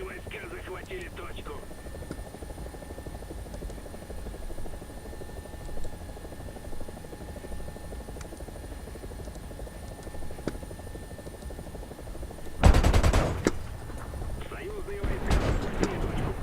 войска захватили точку. Союзные войска захватили точку.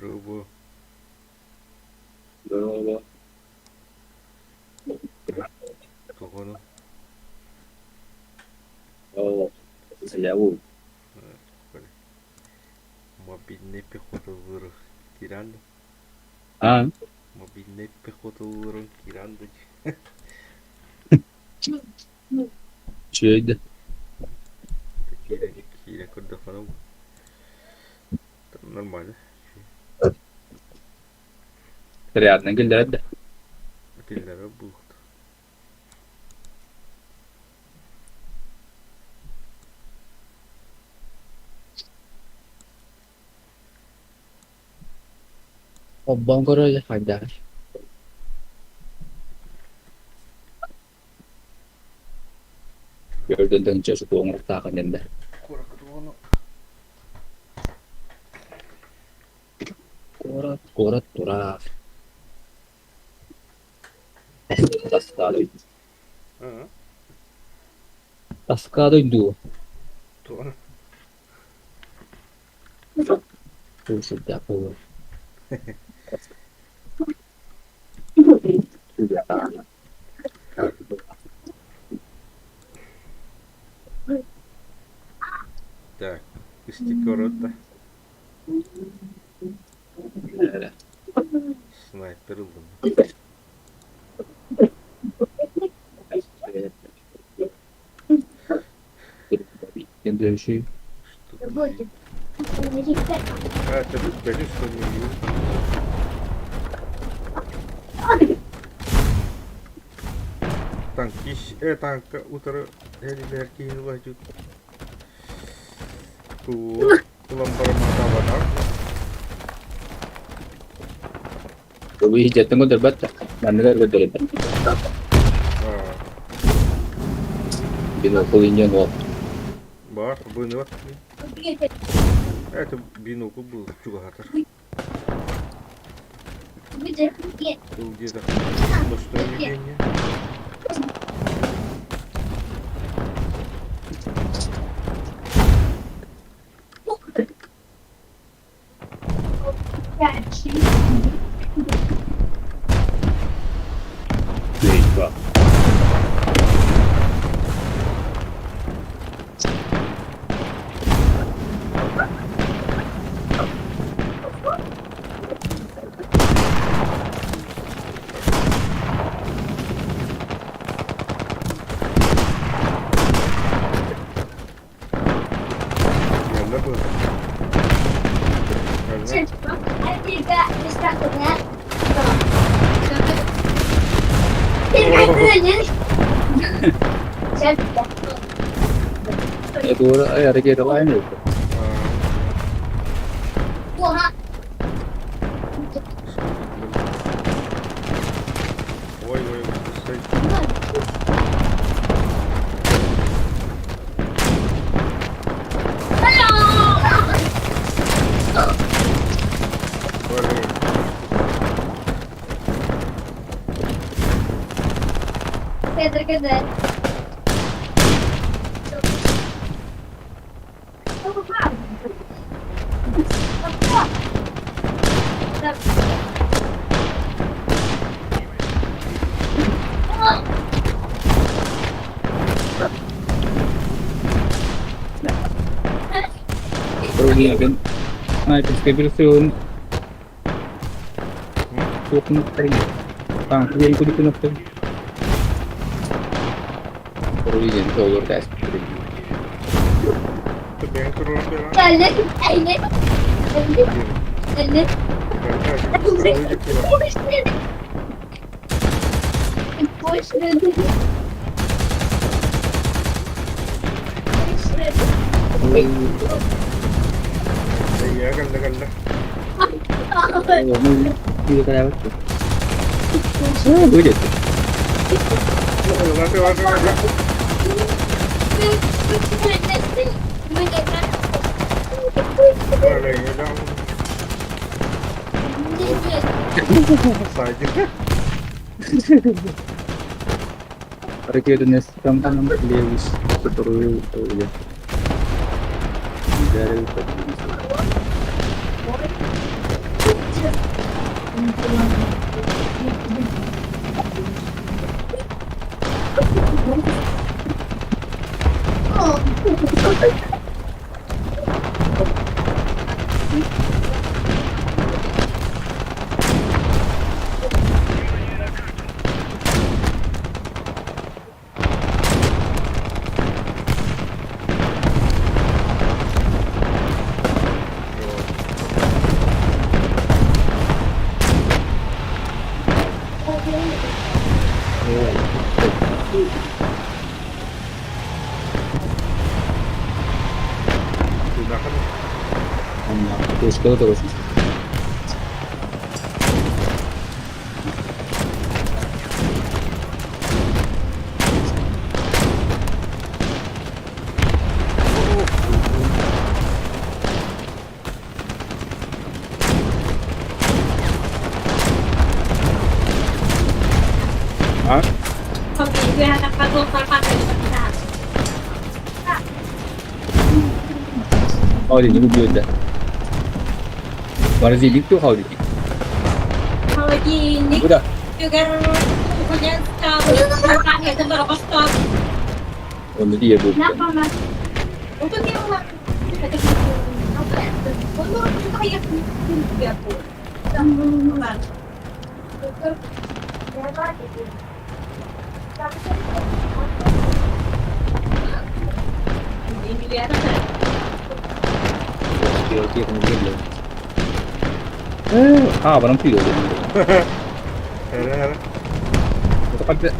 Грубо. Здорово. Кого? О, заяву. Мобильный пехотовый Киранда. А? Мобильный пехотовый Киранда. Чейд. Киля Кордофанов. Там нормально. Рядно глядь, да. Киллера бухт. Obban korolja, hagyjál. Gördün dönünce şu doğum ortağı nende. Korat tura. Rastali. Ага. Tascado yung duo. Ito ano. Pusod ako. Так. Истикорота. Снайпер лун. Следующий. Что тут? А, это беспечный, что не вижу. Танка утро helikopter lanjut. Tuh, lembar mata badak. Uwi jatuh ko dapat. Manila ko dapat. Ah, Pinukulin yun oh. бар, быныват. Это бинокл был, чугатор. Был где-то ночное видение. Diba? Реально было. Реально. Itu ada kita lain itu. А, ой, стой. Блин. Pedro Cadê? Pero ini akan naik stabil soon. Suot mo pa rin. Kaya ko dito na pa. Pero yun, solar test. Ты бегай, турun бегай. Geldi. Geldi. Geldi. Boş dedi. Boş dedi. Iya, ganda. Dito ka dapat. Good. Lati. Wala yun lang. Saja. Para kita nes tampan ng Lewis. Tuturuan ulit. Dari Sudah kan. terus. Pag-ibig na pag-upal pa kayo sa Howdy ni video dah. Mana sih itu howdy? Kalau gini Udah. juga punya kakaknya itu berapa stop Oh ni dia tu. Kenapa mas? untuk dia mah apa ya untuk kita kayak dia pun sama ini dia ada Okey okey kemudian dia. Barang pilih dia. Hera. Tepat dia.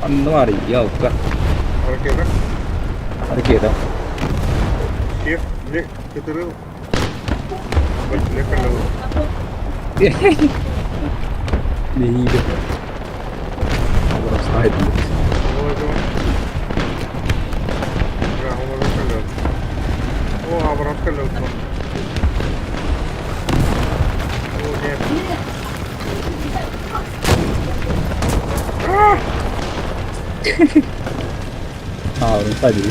Anwari ya bukan. Okey kan? Ada kita. Shift, lift, kita dulu. Lift kan dulu. Ni hidup. Orang sahid. Oh, itu. Ya, homo kan dulu. Oh, abram kan dulu. Oh, dia. Orang tadi.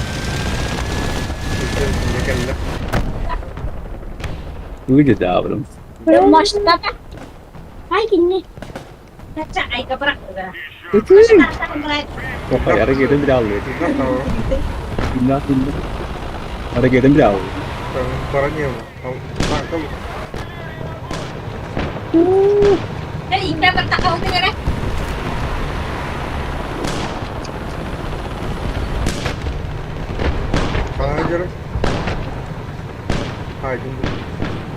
Dia kan lah. Dua je dah belum. Mas kata. Hai gini. kaca ay kaprak udah Itu sih. Oh, ada kita berjauh. Kita tahu. Pindah. Ada kita berjauh. Barangnya, tak tahu. jadi indah bertakau dengan Kang aja lah. Hai, tunggu.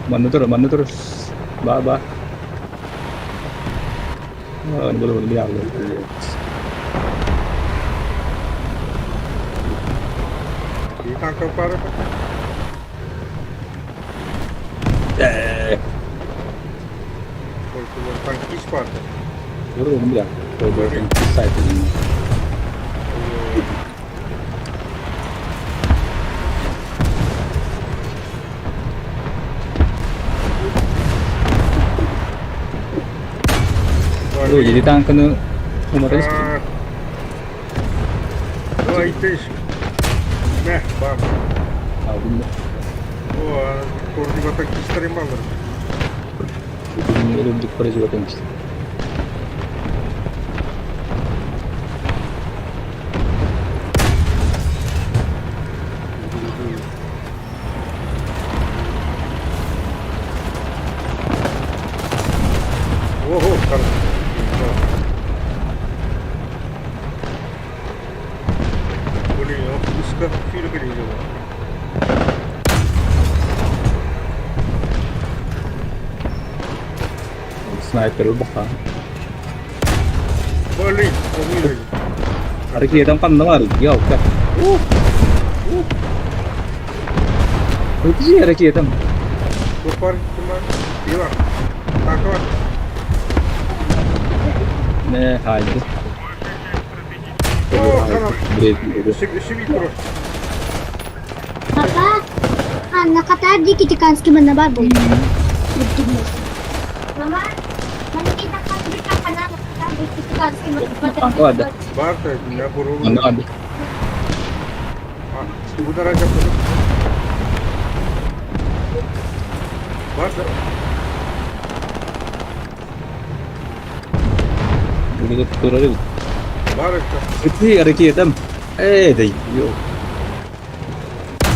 Mana terus. Bah. Oh, ini belum berjauh. Ditangkap parah. Oh, itu tangkis parah. Belum berjauh. Belum selesai tu. Oh, jadi tangan kena umur tadi. Oh, itu. Nah, bang. Ah, benda. Oh, kurang di batang kis terima ber. Ini belum dikore juga tengis. Oh, kan. Boleh, उसका फील करिए जो Sniper baka. boleh, boleh. Ada kita tempat nomor. Ya, okey. Itu sih ada kita. Kupar cuma dua. Takut. Nah, hadi. Oh, kan. Break. Sini terus. Papa, nakatadi kita kanski man na baboy. Mama, nakikita ka kita ka na nakatadi kita kanski man na Oh, ada. Barta, na puro. Mana ada? Udah aja puro. Barta. Ini turun dulu. Barta. Itu ada kita. Dai. Yo.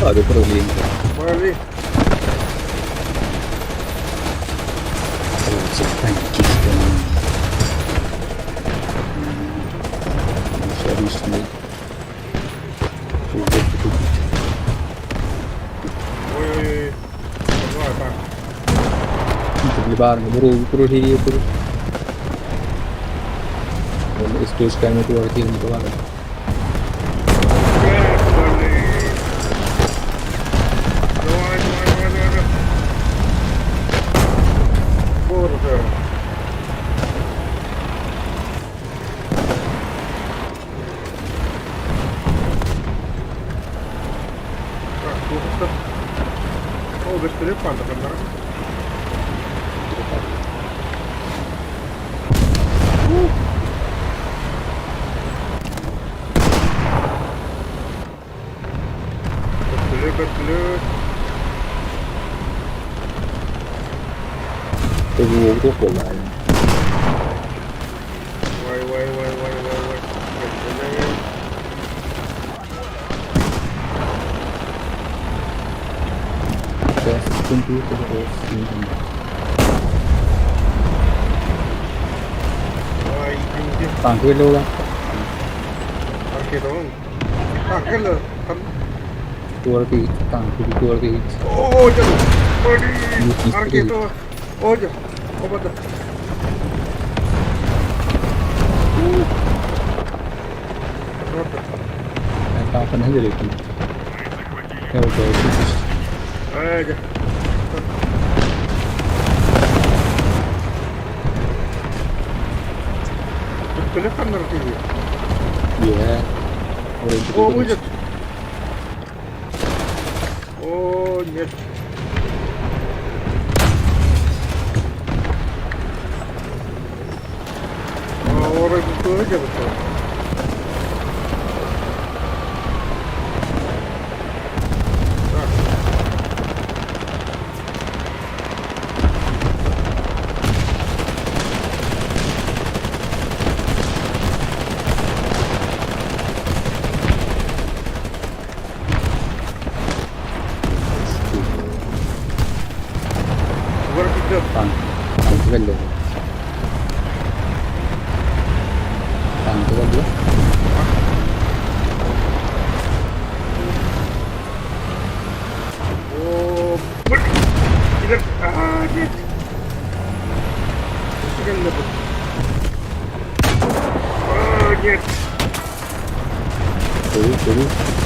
Ada problem. Boleh. Cepat kita. Serius ni. Oi. Apa? Kita lebar, buru hiri buru. Kalau stage kami tu arti ni kawan. Oh, betul pantas kan? Betul Kötülük. Bu oldu kolay. Vay vay vay vay vay vay. Kötülük. Ve sıkıntı yok olsun. Vay ikinci. Tankı öyle olan. Arkaya tamam mı? Arkaya. Duvara değil. Tankı bir duvara değil. Oo canım. Hadi. Yok, Arkaya değil. tamam. Oo canım. Obada. Orada. Ben tankı ne gerekiyor? Ne oldu? Hadi. Kötülük kanlar geliyor. Ya. Oraya Oo bu gidiyoruz. Oo нет. Orayı bu koyunca bu koy. Duvara gidiyor. Tankı belli. Tankı belli. Oo, bu. Gider. Aa, git. Nasıl geldi bu? Aa, git. Soru.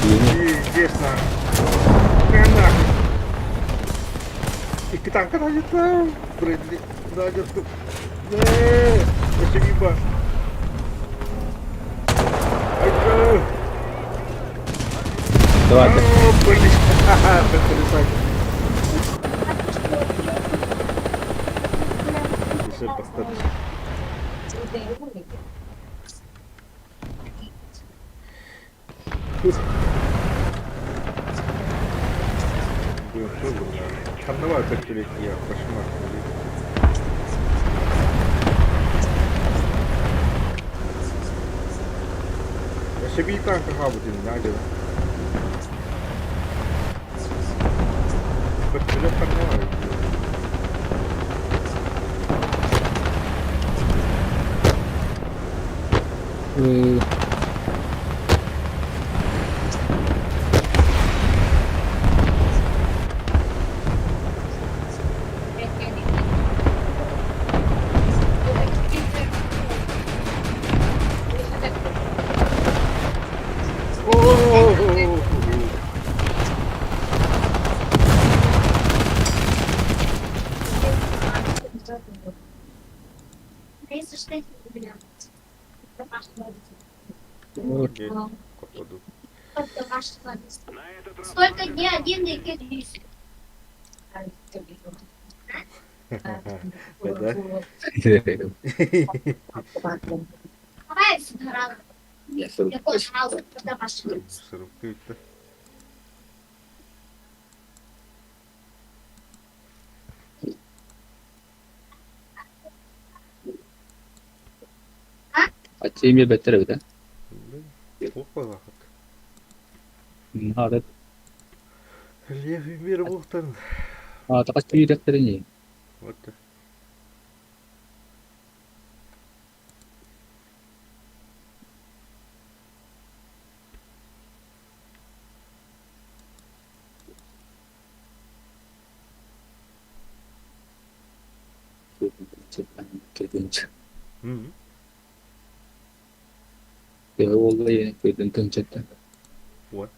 Yeni. Здесь на. Кана. İki tanka da acıttım. Bradley da acıttım. Neee. Başa bir bak. Acı. Давай. Aaa, Bradley. Потрясающе. Еще поставь. Там давай так я кошмар. Я себе и танка хабутин, не надо. Kötülük kanlar. Oo. Neyse işte. Окей, попаду. На этот раз Столько не один, да и десять. Да-да. Давай сыграем. Я Я тоже сразу, когда машина. Сыркает-то. Açayım bir better bir de. Опа, лахат. Hadi. Левый мир бухтан. Takas bir defterin iyi. Вот так. Kedinç. Hı. Ya vallahi kedin tınçetten. Вот.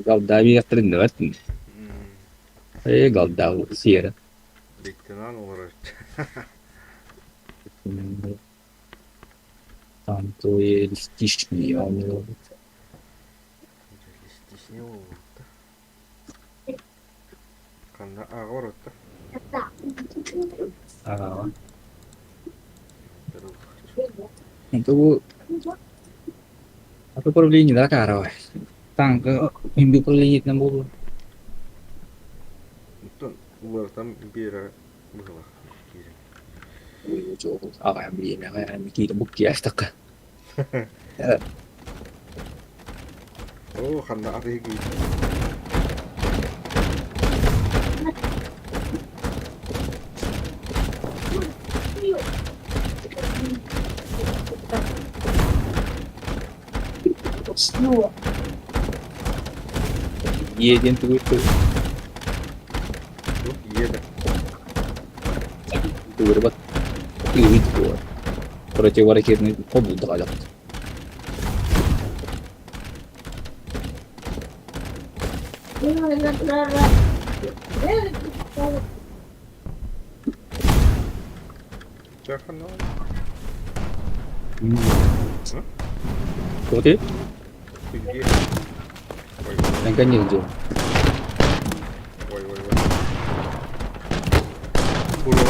Galda bir defterin de var. Galda o siyera. Лейтенант угрожает. Tanto реалистичный, а не Стеснил. Канда агорот. Ah, Terus. itu aku perlu lihat lah karo. Tang ke mimpi perlu lihat nambah. Itu buatan bira bukan. Lucu. Ah, kayak beli na kaya kita bukti asta ka. Oh, handa ari gitu. Iya din tuh itu. Oh, iya dah. Itu berbat. Itu. Kalau cewek rekit nih, kok butuh aja. Jangan no. Kok itu? Tinggi. Woi, Yang kan aja. woi. Puro.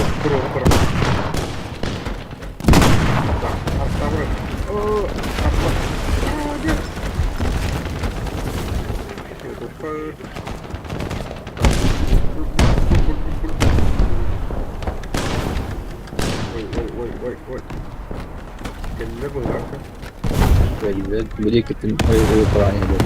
Apa? Oh, apa? Ah, dia. Lupa. Woi. Kenapa enggak? Jadi ketemu perannya dia.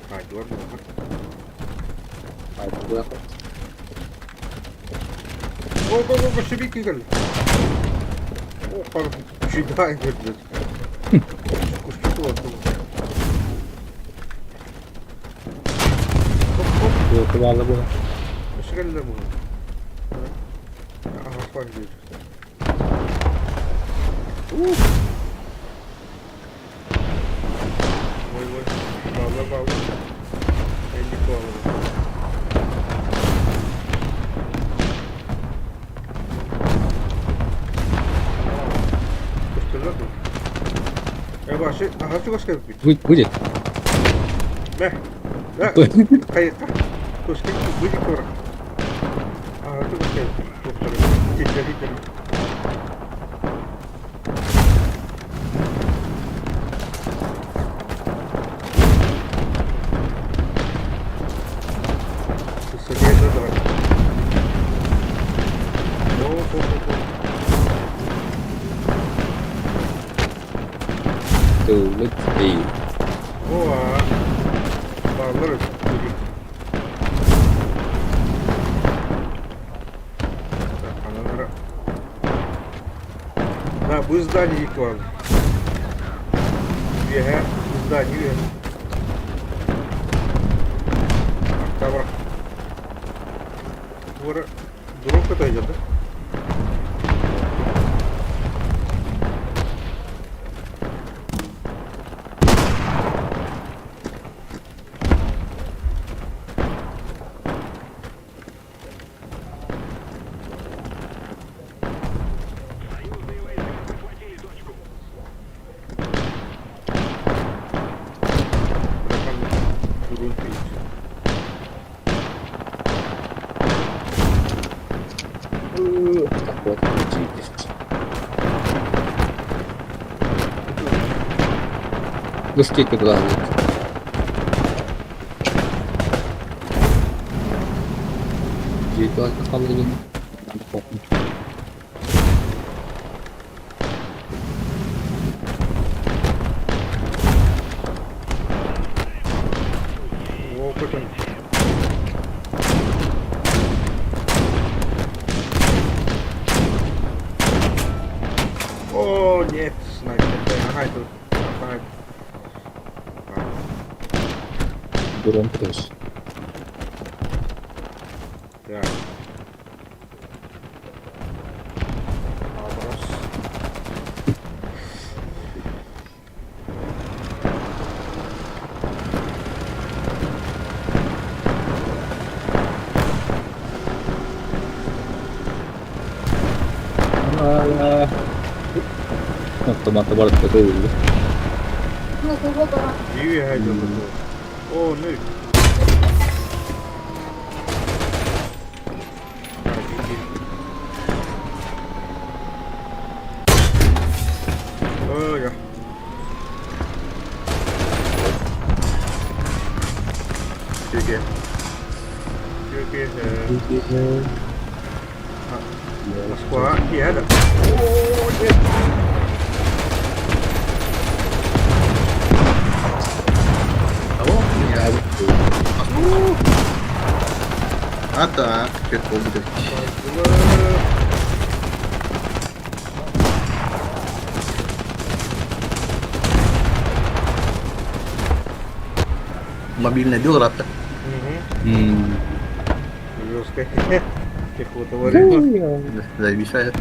Aduan banget. Itu gua kok. Oh, kok sedikit kali. Oh, kalau sudah gitu. Kustu tuh. Tuh keluar lah gua. Sekali lah mulu. Apa gitu? Woi. Bawa. Ini kau. Kustu tuh. Bahasa, harus juga sekali. Будет. Nah, kayak terus kayak begitu orang. Itu kayak jadi. Sesuai itu lah. Oh. Tuh, look. Wah, bagus. Да, будет здание Икван. Здание. Тавр. Дурак это идет, да? Такой чипис. Густик главный. Jadi kamu ini nampak. О, потом. О, нет, снайпер. Ага, это. Ага. Дуром terus. Да. Otomatta balıkta da öldü. İyi ya canım. O ne? Oh ya. Oke. Wah, iya ada. Oh, iya. Ada, que fogo daqui. Мобильная дел рата. Жестко. Пехота варила. Зависает.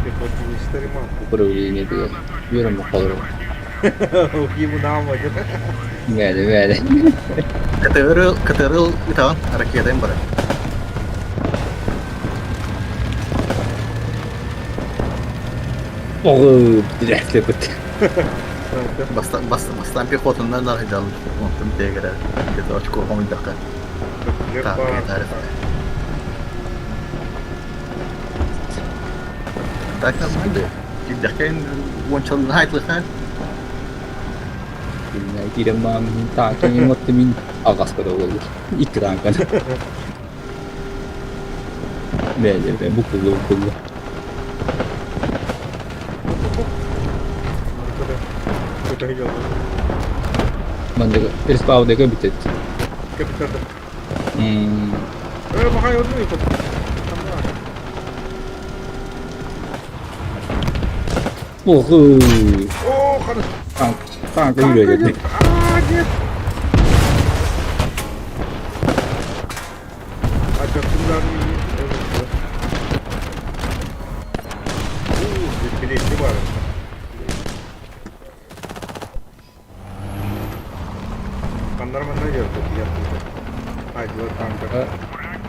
Пехота не старима. Управление diyor. Yorum bakalım. Ему nama aja. Böyle. КТРЛ itu kan rakyat yang berat. Oğlum direkt yapıt. Бастан пехотадан нарыдал. Онтон тегера. Где-то очко помидорка. Так, это ариф. Так нормально. Деркен вончал хайтлыхан. Bilmem giremem. Takin yemottimin ağas kadar olur. İkram kan. Böyle bu kullu. Kita hijau. Manda переспал дека битет. Kita ada. Hmm. Makanya itu ikut. Oho. Oh, kan. Kanka yürüyecek. Anjir. Ada 9 dipilih var. Kanlar mana aja tuh dia tuh. Ayo tangkap.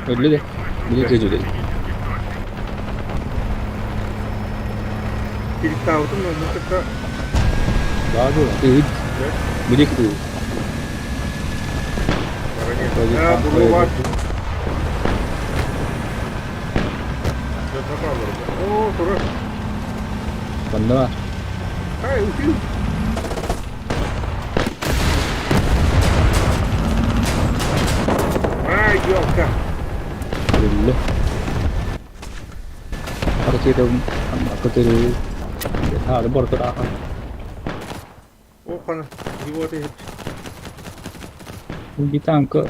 Öyle de. Bir de öyle. Kita tahu tuh mau kita Bago. Beli itu. ya bulu wajib. Oh, turun. Banda. Hai, udah. Ayo, kak. Öyle. Hareketim akıtırı. Hadi borta daha. Oh, kan. Jiwa teh. Bir tankı.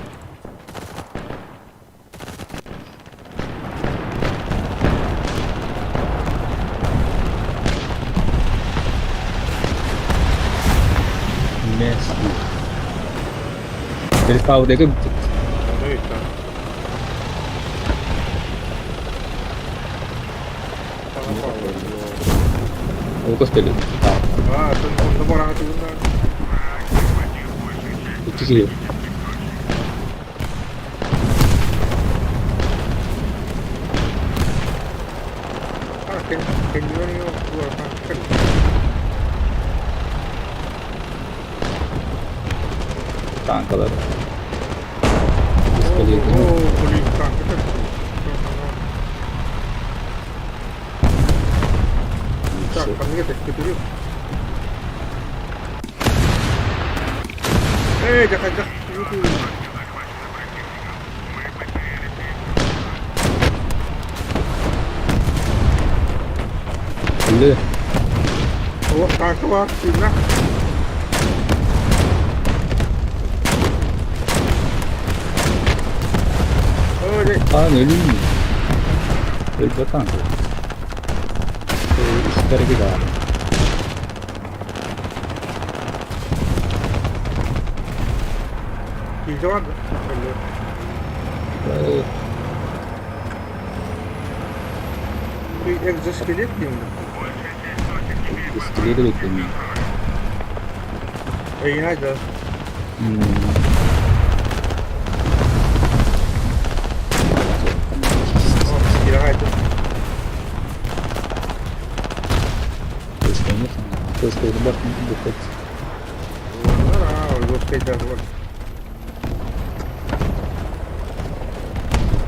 Messi. Perespal deka bitti. Eita. Lucas Pelé. Ah, tuh orang itu benar. İki kilo. Ah, kan juga nih gua kan. Tankalar. Oh, Pelé. beli tangkap kan. Tak, kami kita yuk. Jangan. Pelé. Oh, tangkap sini. Oh, deh. Aa ne bileyim. Pelé tanka. İsteri bir daha. Hijau ada. Bir egzoskelet diyeyim mi? İskeleyi de beklemiyor. Yine ada. Oh, kira aja. Bak dikkat. Orada sepeda var.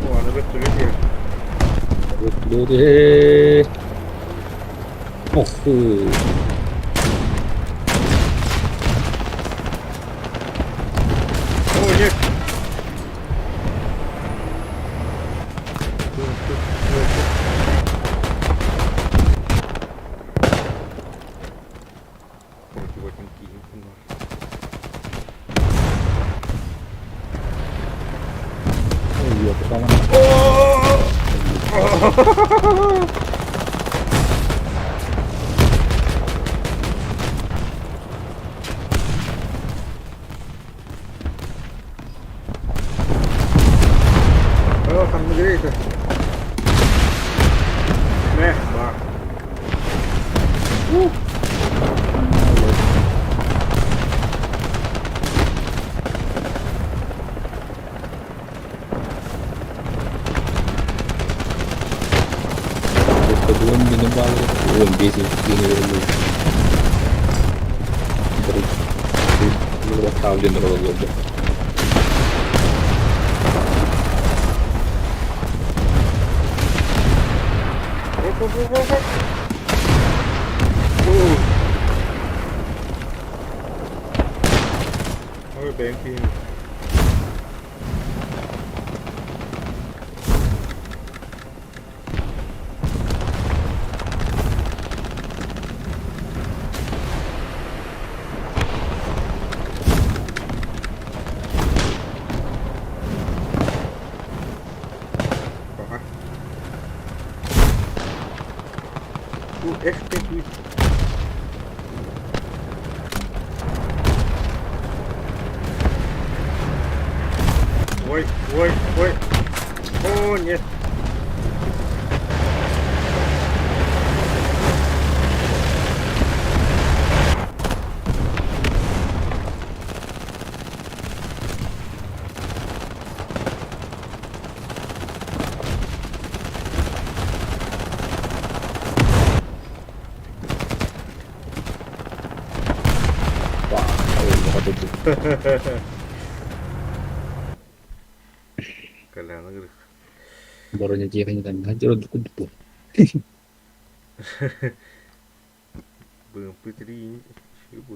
O ana götürüyor diye. Bekleri. Oh. O ne? Bakın giyim bunlar. Yok tamam. Kanlı gireydi. Ne? Bak. Kedua minimal. Oh, basic ini dulu. Terus. Lu tahu general dulu. Hop. Abi benimki iyiymiş. Aha. Bu echt iyi. Ой. О, нет. Wah, apa tuh? Kalian ngerti. Baru nyejirin kan hancur untuk kudu. Belum putri siapa?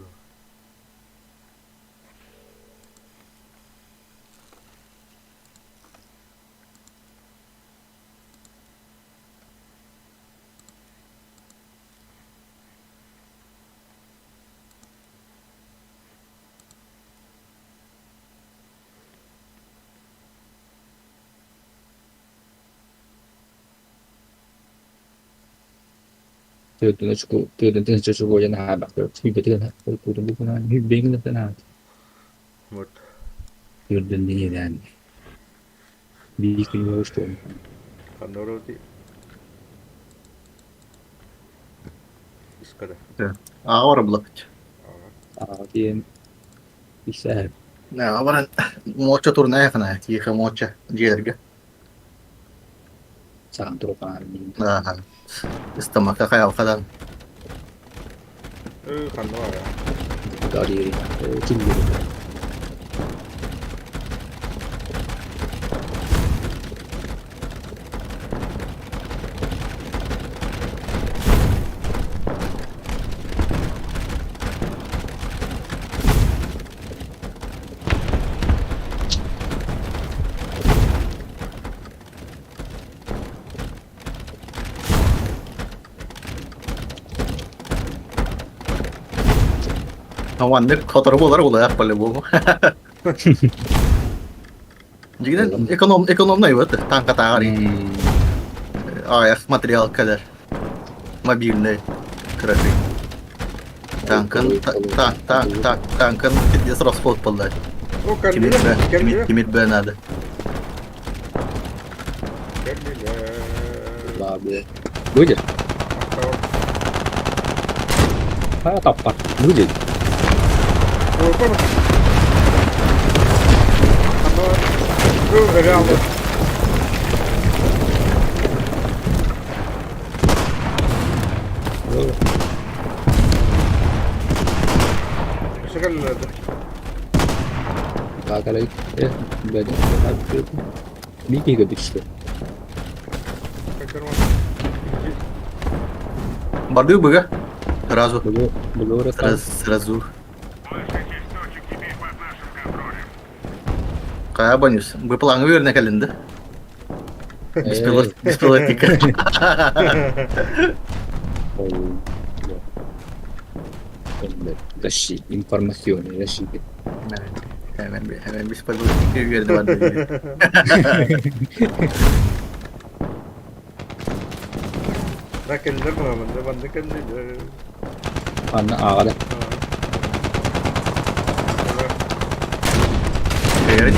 Từ từ cho cô dân hà bạc được khi về thương tôi cũng biết nó như biến lên thế nào Một. từ từ như thế này đi cái lối xuống Kanal roti. Iskada. Ağır bulak. tiền bisa Ne ağır moça turna yakına. Yıka moça. Ciğerge. sağ tropan Aha. İstemaka kaya kadar. Kanal ya. dari kim bilir Havanlık fotoğrafı olarak olarak böyle bu. Jadi ekonom ne var? Tank atari. Ayak material kadar. Mobilne trafik. Tankın kitlesi расход bunlar. O kanal. Kimit ben adı. abi gue aja tepat gue jadi Kanal. Real. herhalde. Kakara gitti. Böyle bir giga düştü. Kaçırma. Барды быга. Сразу. Blue ratan. Сразу. Kaya banıyoruz. Bu planı verene kalındı. Беспилотник. Защи, информационный защиты. Hemen bеспилотник verdi vardı. Nakiller mi amında? Ben de kendiyle. Anna ağada. Yani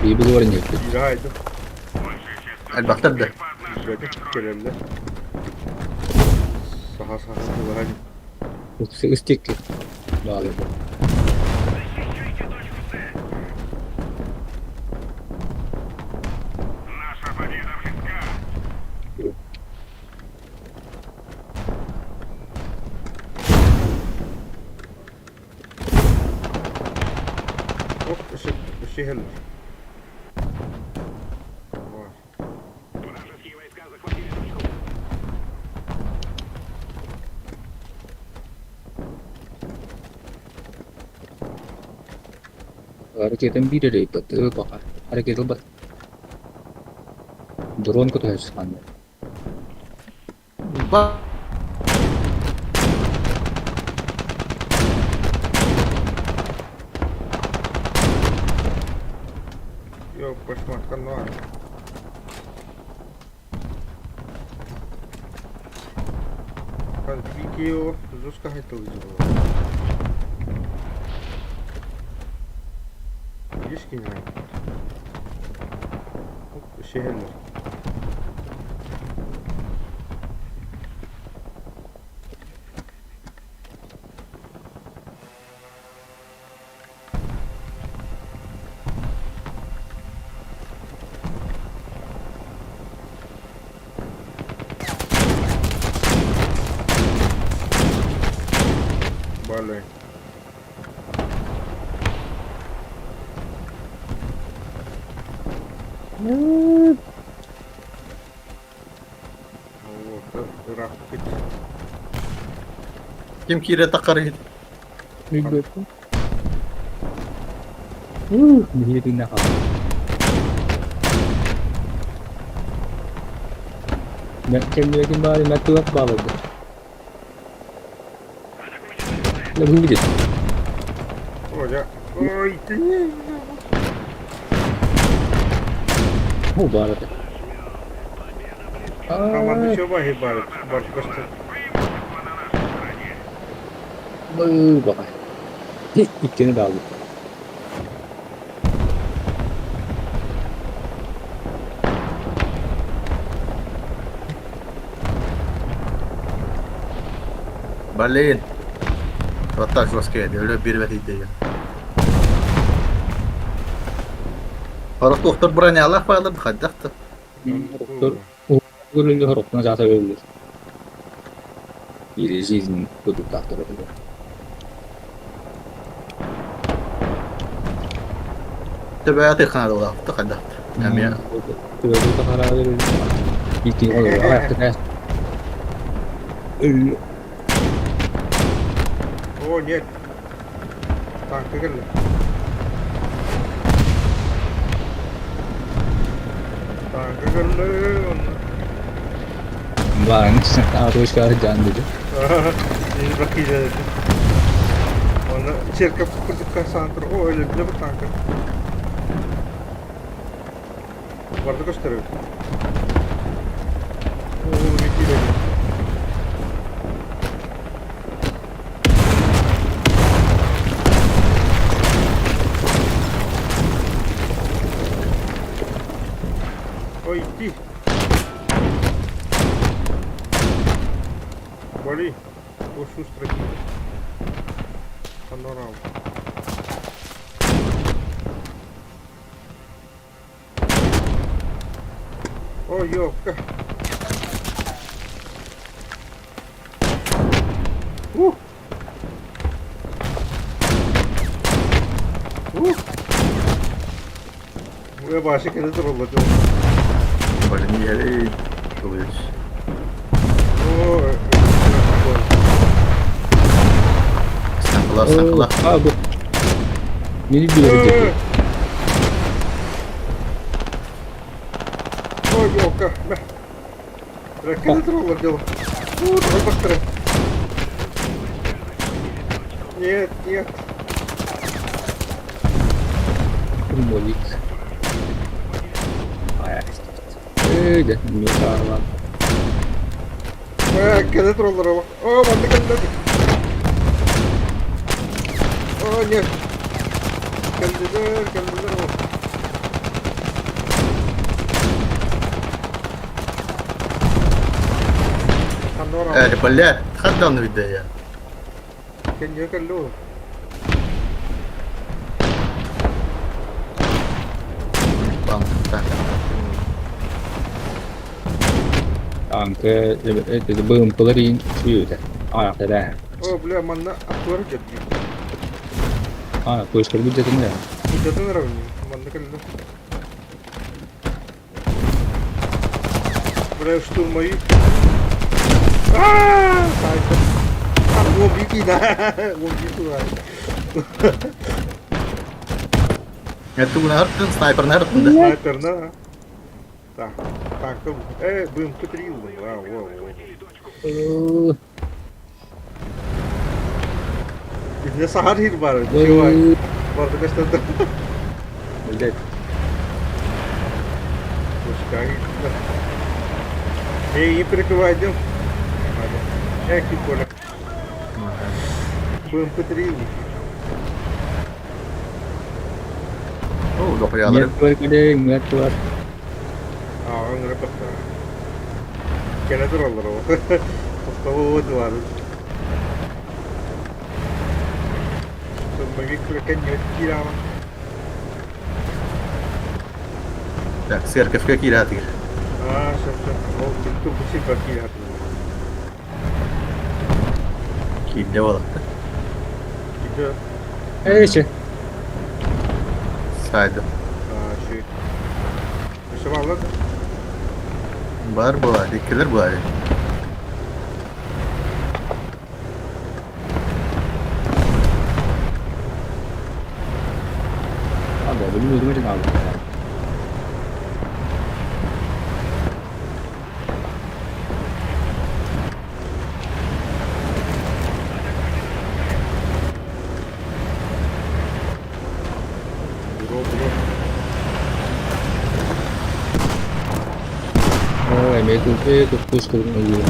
Bir blue orange yaptı. İyi haydi. Elbette de. Şöyle keremler. Saha var hadi. Yoksa ıstık. Bağlı. Hop ışık heller. Var. Hareketin biri de ipatı bakar. Hareketi bak. Drone ko to है सामने. Bak. Yok başmatkan var. Kan video Zuska это вызвало. Видишь, кинь. Оп, шейлер. Vale. Вот, ракет. Kim kire takar Bilmiyorum. Mihirin na ka. Nakamiyakin ba rin natuwak bawag? Nabungit. Оля. Ой, ты. Oh, barat. Команда еще ваги барит. Барт просто. Bakay. İkkini de aldım. Berlin. Hatta şu askeri öyle bir vakit değil. Harap doktor buraya ne Allah faydalı bir kaddaktı. Doktor gurullu harokna zaten öldür. İlişi izin tutup doktor öldür. Tabiatı kanada ola takaddaktı. Hem ya. Böyle de karar verir. İlkin olur. Ayakta ne? Öldü. О, нет. Танка гелли. Tanka gелли. Varmış. Ağrı çıkarı can dedi. İyi bakacağız. Onu içerike kurduk kasantır. O öyle bile bu tanka. Vardı gösteriyor. Oo, bir kilo. Ой, иди. Вали. О, шустрый. Панорама. Ой, ёпка. Ve başı kere drolladı. Блин, ей, Кулыч. Oo. Sakla sakla. Abi. Beni bir yere getirdi. Ой, елка. Ракета drolladı. Быстрее. Нет, нет. Kumbolik. Ayak. Öyle. Yukarıdan. Кеде троллера bak. О, bandı geldi. О, нет. Geldiler bak. Kanora. Блядь, خدام البداية. Kenya kallo. Tamam, tamam. Kanka dedi bığımtıları yürüdü. Ayakta da. О, бля, манна atları geldi. Ha, koştur bir dedim ya. Ucadın ravni. Manna kallo. Bля, штурмовик. Ааа! Сайта. Wo biki da. Wo gitu lah. Это у нас снайпер, наверное, да? Снайпер, да. Так, так, будем Катрил. Вау, вау, вау. Bizde sahar hir var. Çuvay. Bu arkadaşlar da. Öyle. Пускай. Не прикрывайте. Эки поля. Будем Катрил. Oh, udah kayak ada. Network ada, network. Aa, ön repasta. Gene durallar o. Mustafa Oğuz var. Штурмовик приконет Кирава. Так, церковь какие ряды? А, сейчас. О, тут все какие Киев делала. Gidiyor. Neyse. Saydı. Aa, şey. Bir şey var lan. Var bu hali, ikiler bu hali. Abi benim ödüm için aldım. Bro. Mấy cái push của người gì.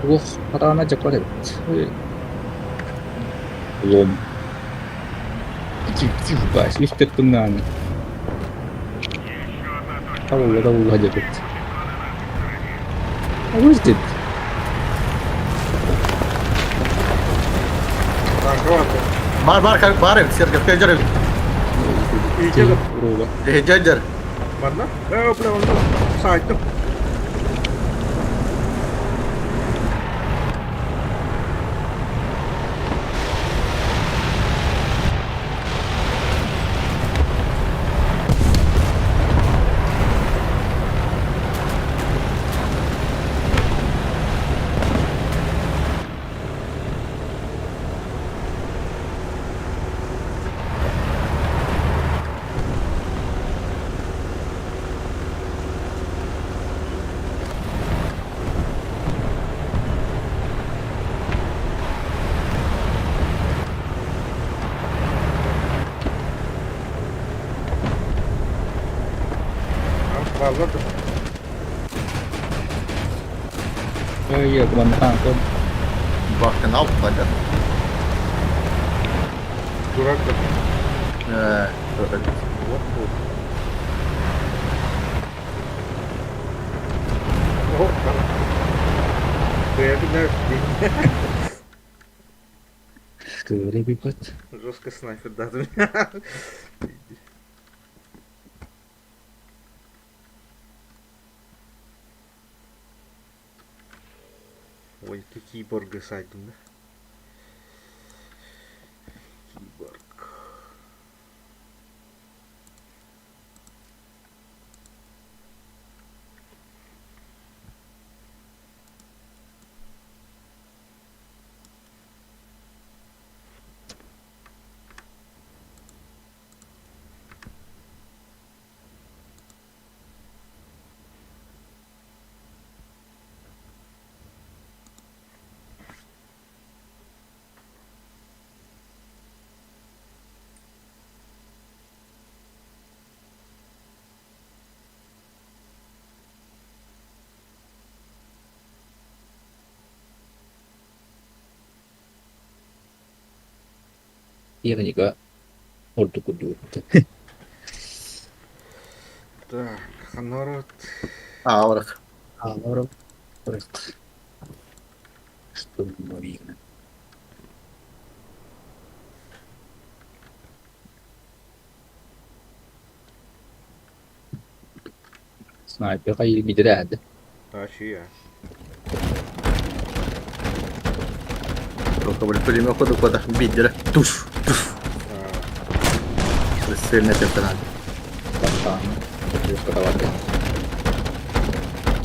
Oh, hataan aja pada. Belum. Coba sih ketengan. Tahu aja tuh. How is it? Kanka var. Var, церковь, kajar. İyice de. Berubah. Jajar. Mana? Udah. Sağ itu. Vallahi Iya, kebanyakan tuh. Bakın alt pada. durak da. Öyle. Oh. Böyle bir Böyle bir pat. Жестко снайпер даже. Ой, itu keyboard saydım da. Keyboard. 뛰어가니까 얼뚝구두. Так, народ. Аурах. 아, 어렵. 그랬어. Что новина? Снайперға елмейдірәді. Вообще. Только, блин, пулемет куда бидер. Туш, туш. Сильно это надо. Там, плюс катавати.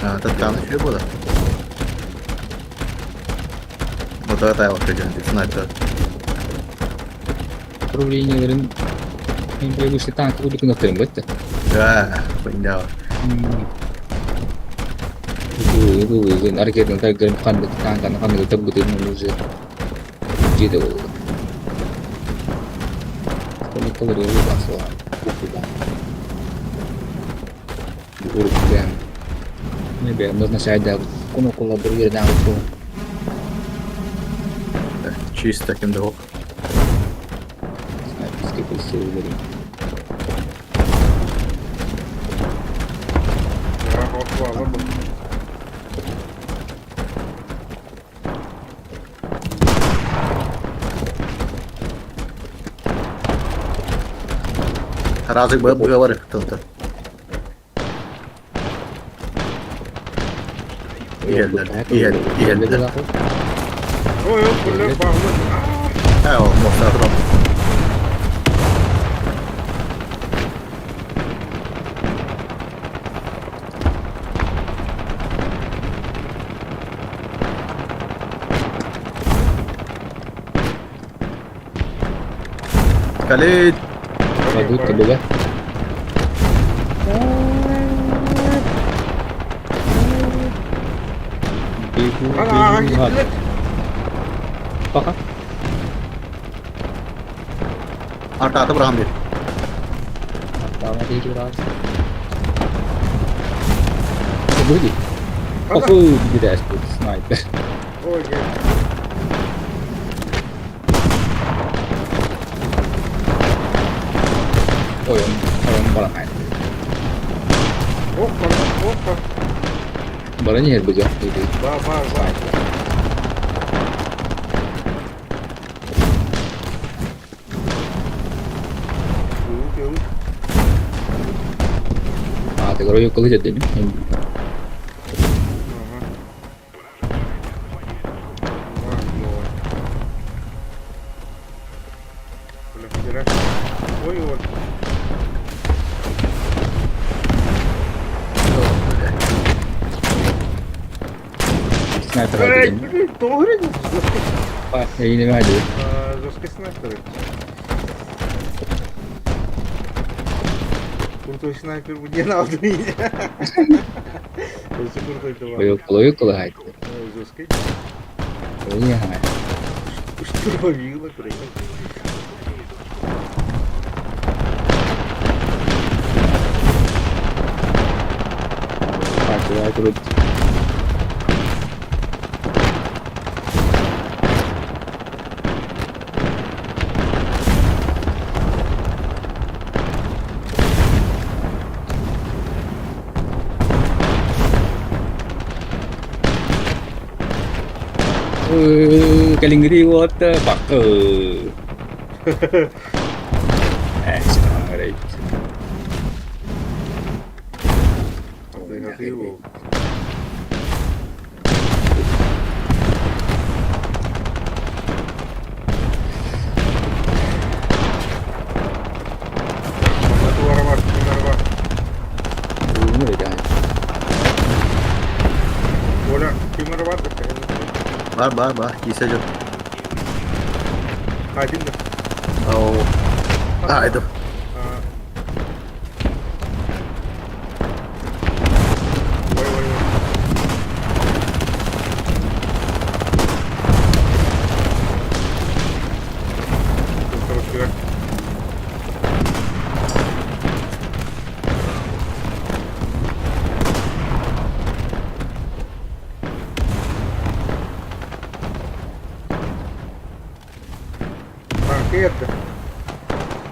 А, это там еще было. Вот это вот идет, снайпер. Управлениелерин en böyle işte tank uydukun atarım bitti. Да, понял. Itu hareketnya tergerak kan kita butuh menuju gitu. Kalau dulu langsung bukan. Bukan. Ini benar masih ada kuno kolaborasi dengan aku. Чисто кендов. Сколько сил. Ya hoppa bu. Разы говорит кто-то. Geldi. Ой, yok böyle bağlı. Ha o Mustafa. Khalid. Waduh, terbuka. Ana gittiler. Apakah? Arka berambil. Pertama di curang. Kebudi. Ana. Aku di dashboard sniper. Oy gel. Orang balang aja. Hoppa hoppa. Balanya her bujak itu. Var. Yok. Ah, te kalau kalau jadi ni. Ой, ой. Sniper Эй, aja. блин, doğru mu? Pak, ini aja. Жесткий снайпер. Крутой снайпер, где надо меня? Очень крутой товар. Kalau aja. Жесткий. Ini aja. Штурмовик, например. Pak, saya turut. Kalingri water pak. Alright. Hati-hati lu. Var. Giyseceğim. Kaydın da. Oo. Haydi. Aa. Vay. Çalışıyor. Yerde.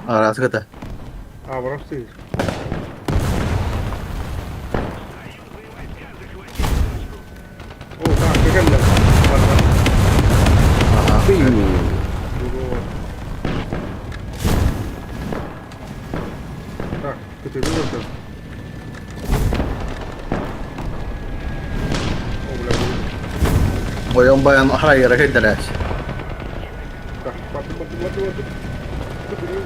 Arası kata. Burası değil. Tanka geldi. Var. Aha. Так, kötü bir ortam. Boyan bayan hayır gider. Так, batı. Kıtırıyor.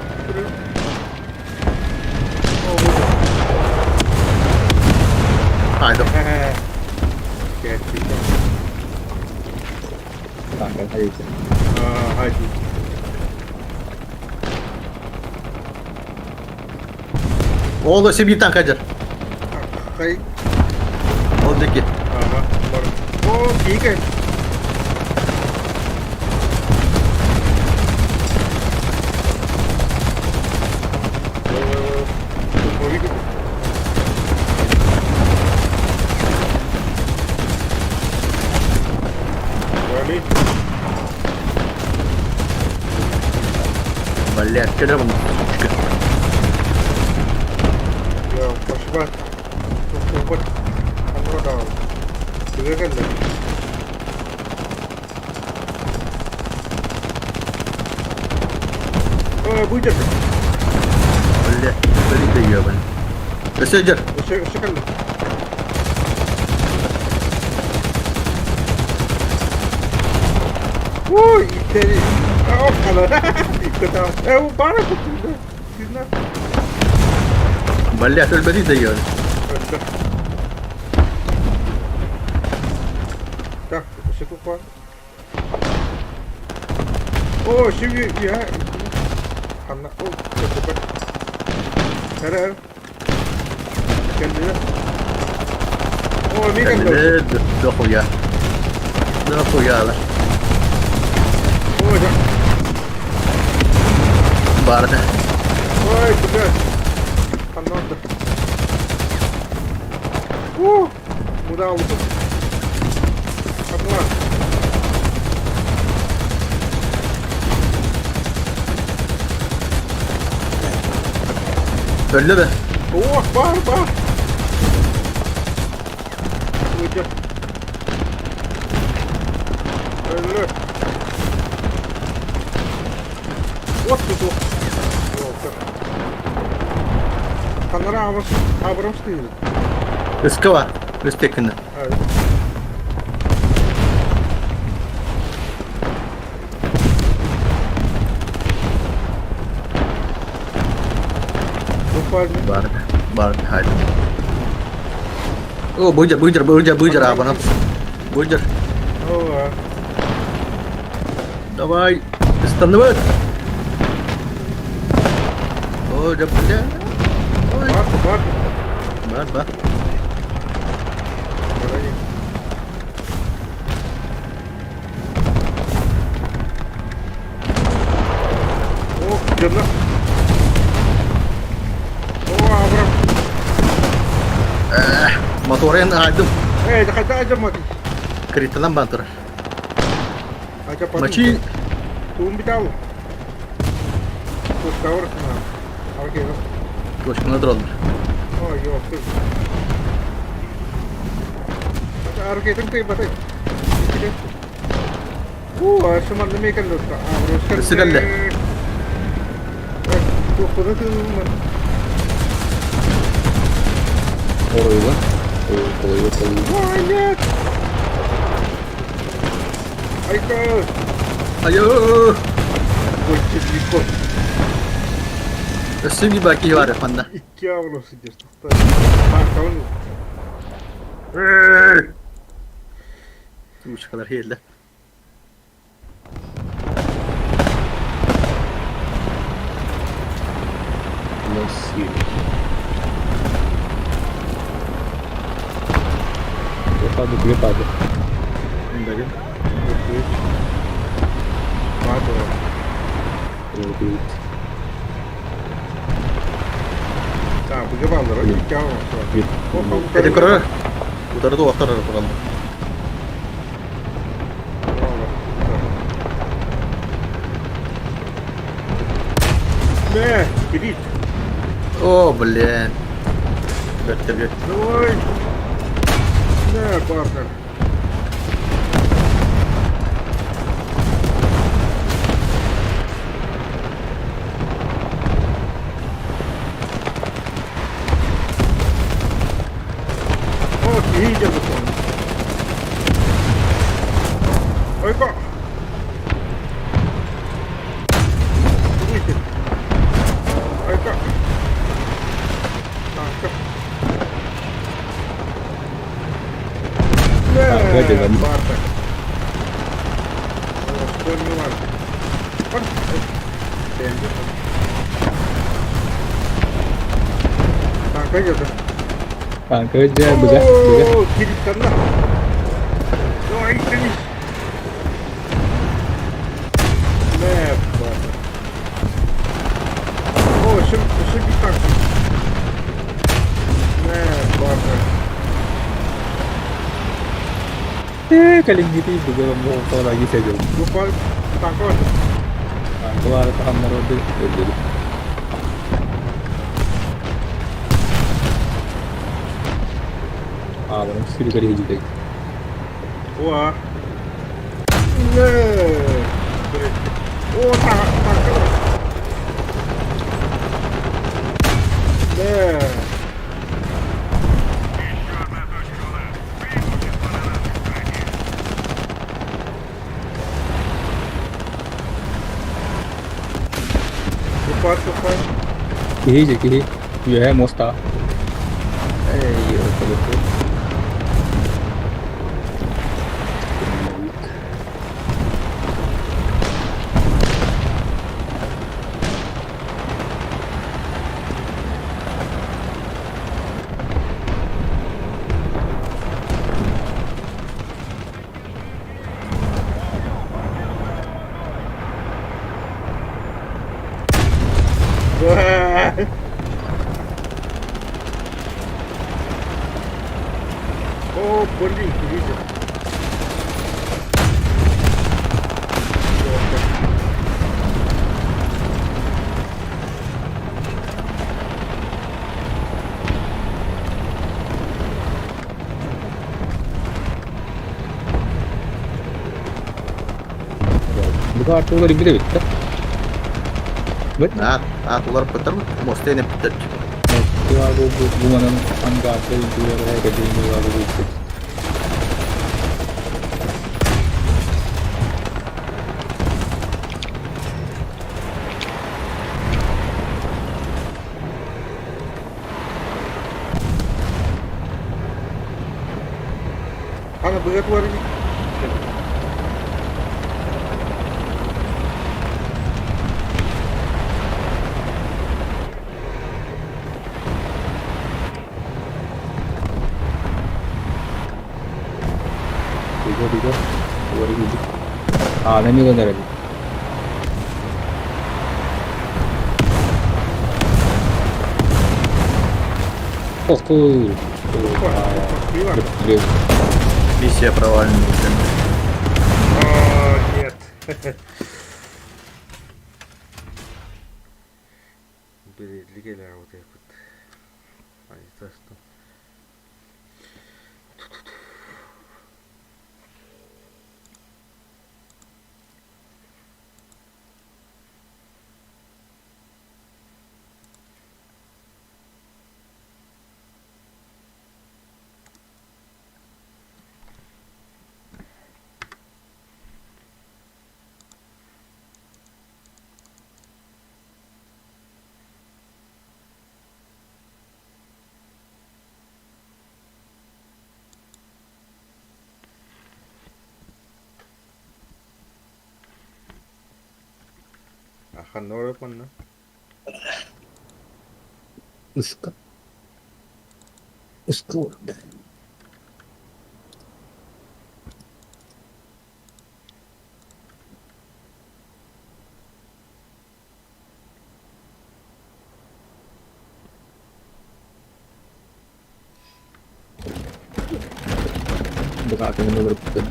Haydi. Gerçekten. ต่างกันให้ดี Haydi. Oldu şimdi bir tane kaçır. Hayır. Oldu ki. Aha, var. ठीक है. Vallahi açılır bunu. Ya başıma çok sohbet anlama da güzel geldi. Buydu. Vallahi böyle de yiyor ben. Mesajır. Işık geldi. İteri. O kadar. Kötü. Bana kutundu. Güzel. Vallahi ölmedi de yiyor. Öldü. Tak, ışık var. Şimdi ya. Anla. Çok bak. Nereye? Kendine. Ne geldi? Kendine dokuya. Dokuyalar. Hocam. Barda. Güzel. Anladım. Bu da aldım. Hadi lan. Öldü mü? Var. Hocam. Öldü. What the fuck? Kanlara Abrams değil. Riski var. Risk tekinde. Evet. Çok var mı? Barda. Haydi. Buyur abi bana. Buyur. Давай. Становись. О, да бля. Ой. Бар. Canım. Abrams. Motorun aldım. Acamadı. Kritalan bantır. Acamadı. Maçı Tuğum bir daha al. Kavur. Arkaya. koşkuna duralım. Yok. Arkaya tıklayıp batay. Şuman ne mekan lütfen. Abrams. Riski geldi. Çok konuşuyorum. Orayı lan. Kolayı. Hayır. Aykır. Ayo. Koç. Şimdi baki var efendim. İki avlosu geçti. Tamam. Bu şu kadar hile. Juga pada. Enggak aja. Waduh. Jadi Nah, bagaimana? Lagi jauh. gitu. Oh, kamu Jadi keren. Utara tuh water kan. Nah, jadi, Oh, belian. Gak. woi. Nah, partner. Oh, hijau betul. Oi, kok. Ini. Oi, kok. Tangkap. Tangkap dengan- partner. Oh, spawn ni mana? Kan? Danger. Tangkap aja tuh. kerja begah. Oh, kiri kanan. Oh, ini. Map. Oh, şu bir tane. Map, partner. Kali gitu juga mau kau lagi saja. Lupa tangkap. Keluar kamar udah jadi. Benar sih kali hiji. Wah. Nah. Oh, tangkap. Nah. Lupa. Kiri. ये है मोस्ता ये चलो तो Wah. Oh, bonding gitu. buka tuh dari gitu betul Nah, keluar betul. Mesti ini betul. itu aku bunga angka apel itu ya kayak gini aku gitu Ana berat keluar ini. tiga 2000 ini benar lagi oh tuh Gimana? betul Bisa perawan. Oh, нет. Блин, легенда вот так вот. А, не то, что. Akan orang mana? Uska Baka aking numero po.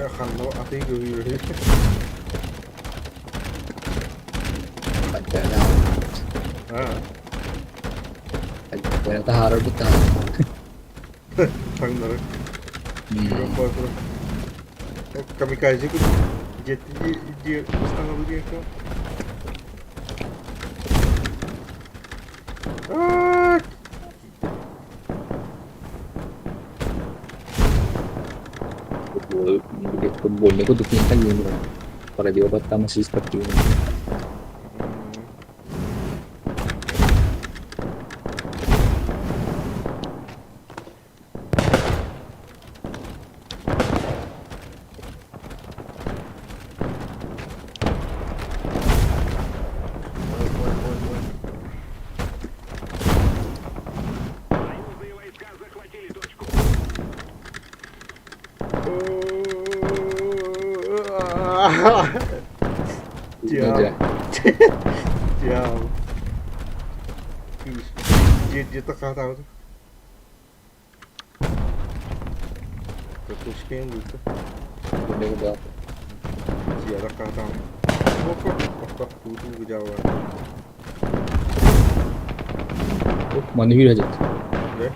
Akan mo, ate gawin. Pagka na. Pagka na taharar po tayo. Tang na rin. Kamikaze ko. Jet, basta nga bigyan ko. Football niya ko dukita yun. Para di ba tama si start yun. Diam. Diam. Dia tak tahu tu. Terus kan gitu. Udah. Dia tak tahu. Kok tuh Jawa. Oh, mana hira aja. Ya.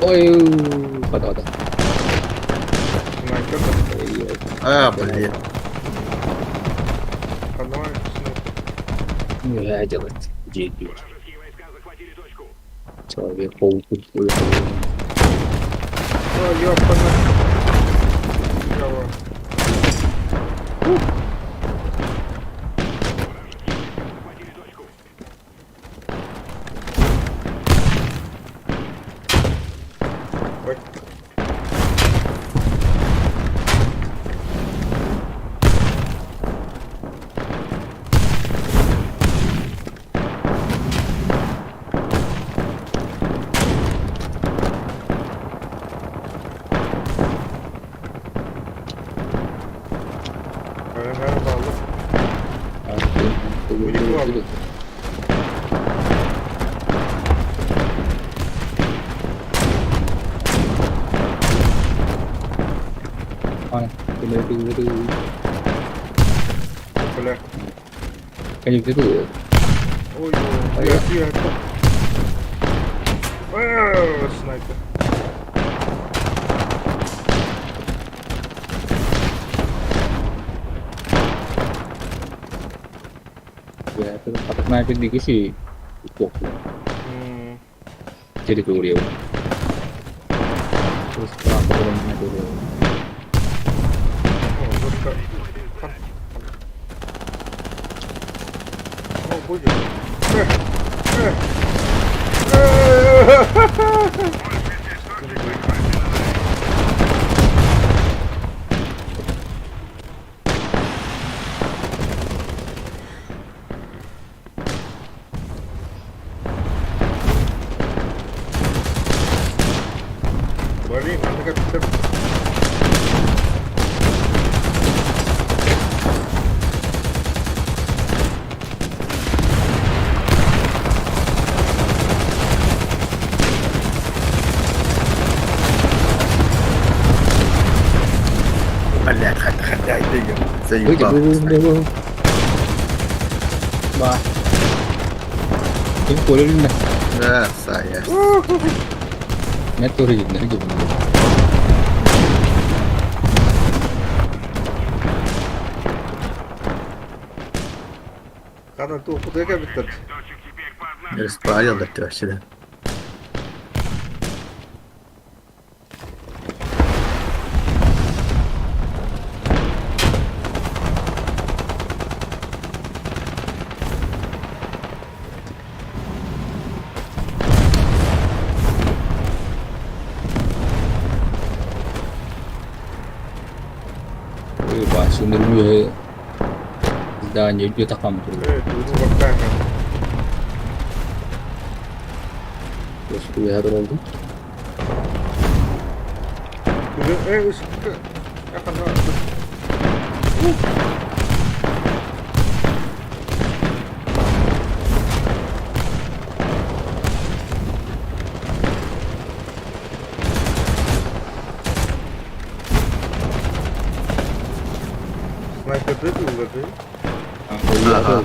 Oi, kata. Sniper. Блин. Канал. Ya aja lah. Jadi. Coba fokus dulu. Oh, я пана. Jawa. Dulu. Dulu. Boleh. Kayak gitu ya. Oh iya, dia. Oh, sniper. Ya, itu pakai sniper dikit sih. Itu. Jadi tuh dia. Terus apa namanya dulu? Oh, betul. Oh, bujur. Balik, dekat kita. Блядь, хотя это я Выйди, заебал. Ba. Yung pula rin na. Saya. Neto rin na rin. Kanan tuh kutuya kayak betul. Я спалил это вообще, да. Ой, ba, sunod mo yung daan yun, yung takam to. Dulu waktu kan. Terus kuya hato lang to. Dulu udah akan Sniper dia juga tuh. Oh iya Aha. tuh.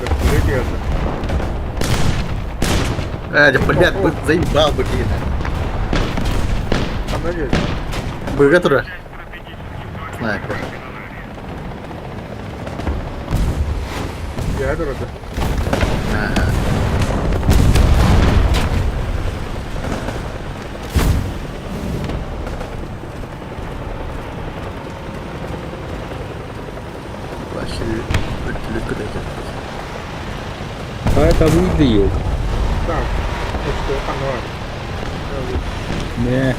Kecilnya dia tuh. Jepun lihat zai ba begini. Sama aja. Burger terus. Sniper. Dia ada rada. Nah, Başı ötülük de. Ah, tá muito frio. Tá. Estou a nós. Né.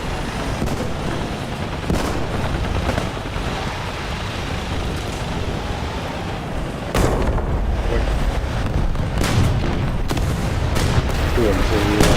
Pô, não sei lá.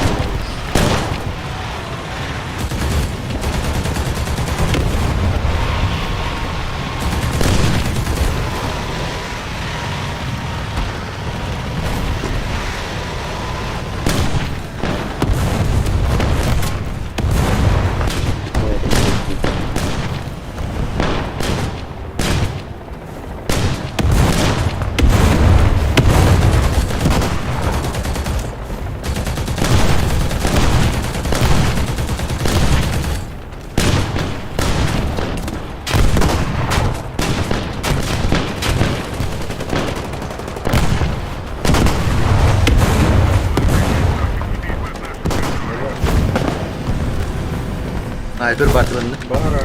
Sniper batmanı. Bara.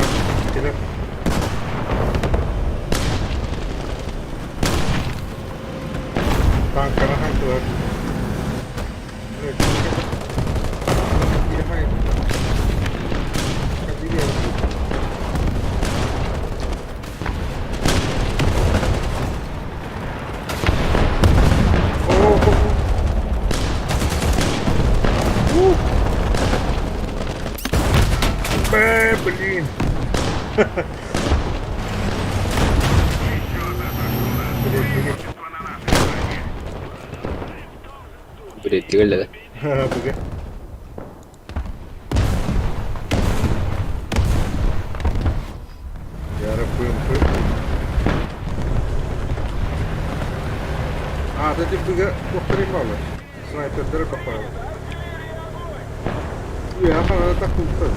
Kira. Tankana hangi var? Evet. Yine hayır. Hadi gidelim. Oh. Блин. Блин. Berarti kan lah. Блин. Yara pump. Tadi juga terima lah. Sniper terkepal. Iya, apa takut tuh?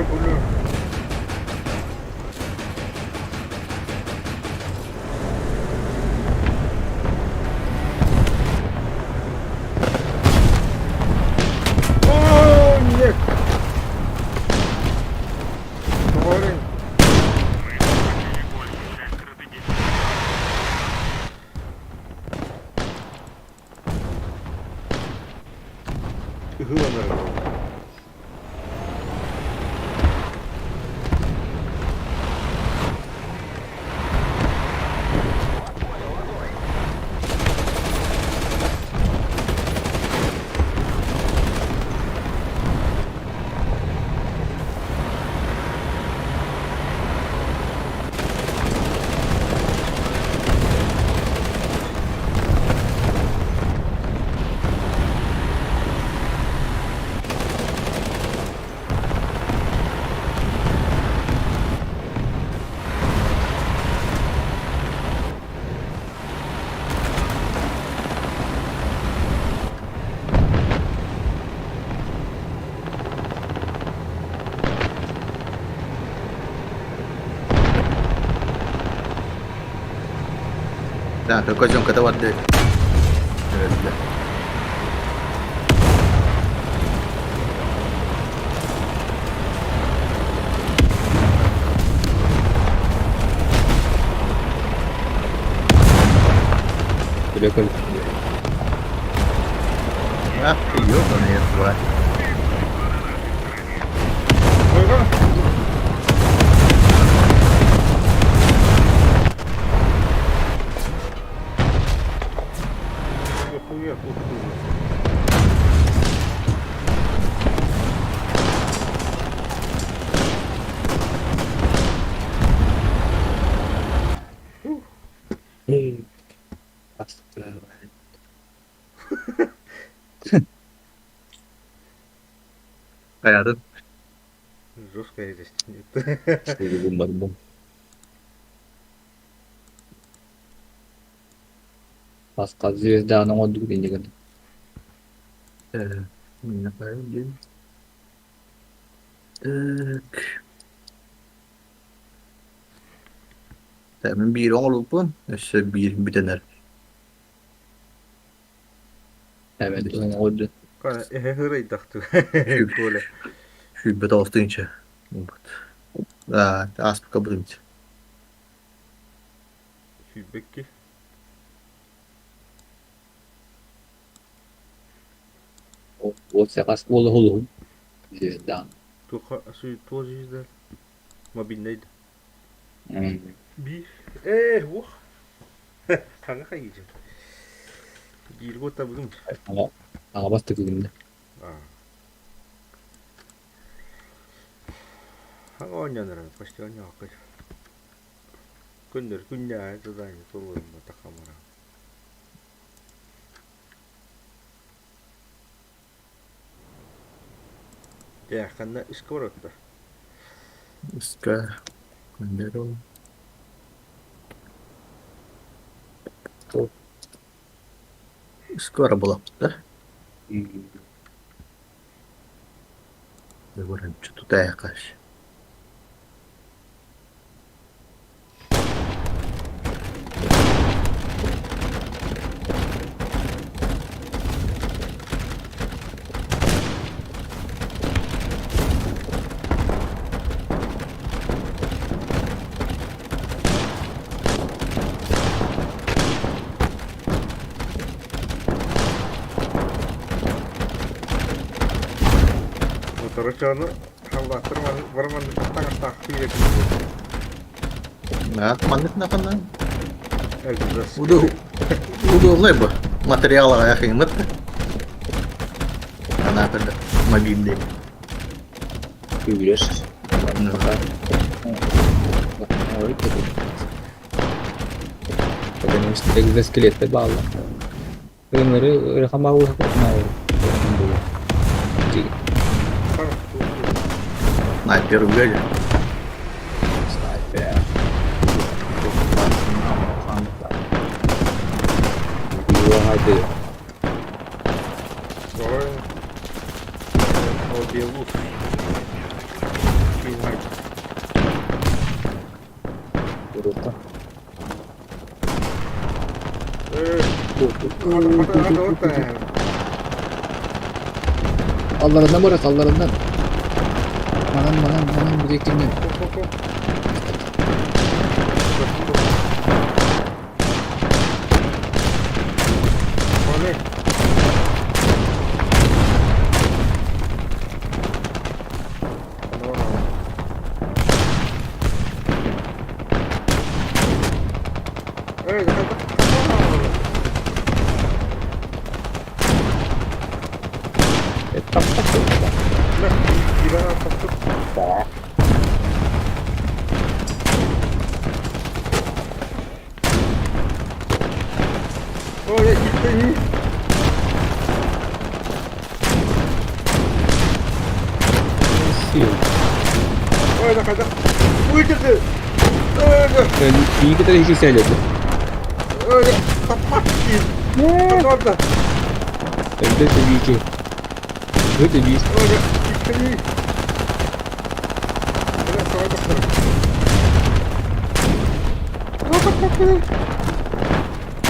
Bunuh. Oh, нет. Говорим. Главное. Nah, kau jom kata wadah. Bekal. Ah, iyo, ano yan ba? Koyma. Yok. Astagfirullah. Hayatın. Жесткая здесь. Şöyle bunlar bu. Pascal Zvezda nang odug din kan. Ne yapayım? Tak. Temin bir olup pun, işte bir dener. Evet, o nang odug. Kana hırayı taktı. Böyle. Şu bir dostunca. Az bir kabul edin. Feedback'i. O sekas bolu hulu. Zvezda. Тоже yüzden. Mobilindeydi. Hmm. Bir. Bu. Kanka kayacağım. Bir gota bulun. Ama bastık günde. Hangi oynayanlar? Başka oynayan yok. Gündür günde zaten sorulur mu takamara. Ya kanna iskorotta. Ska. Kandero. Skora bulaptı. Ne var hem çutu dayaş. Motorocunu havlattır var tangga takviye. Nah, manit na ka na. Egzas. Udah ba? Material kayak inget. Karena ada magindi. Yürüyor. Kadın işte egzoskelette bağlı. Onları rakam ağır Sniper juga aja. Sniper. Dua hadi. Sonra o diyoruz. Bilmem. Burada. Hadi orta. Allah'ından bırak Allah'ından. Manam bu dektiğinden. Ben iyi kadar hiç söyledim. Öyle kapat ki. Orada. Ben de tabii ki. Böyle bir Öyle gitmeyi. Öyle sonra bakalım.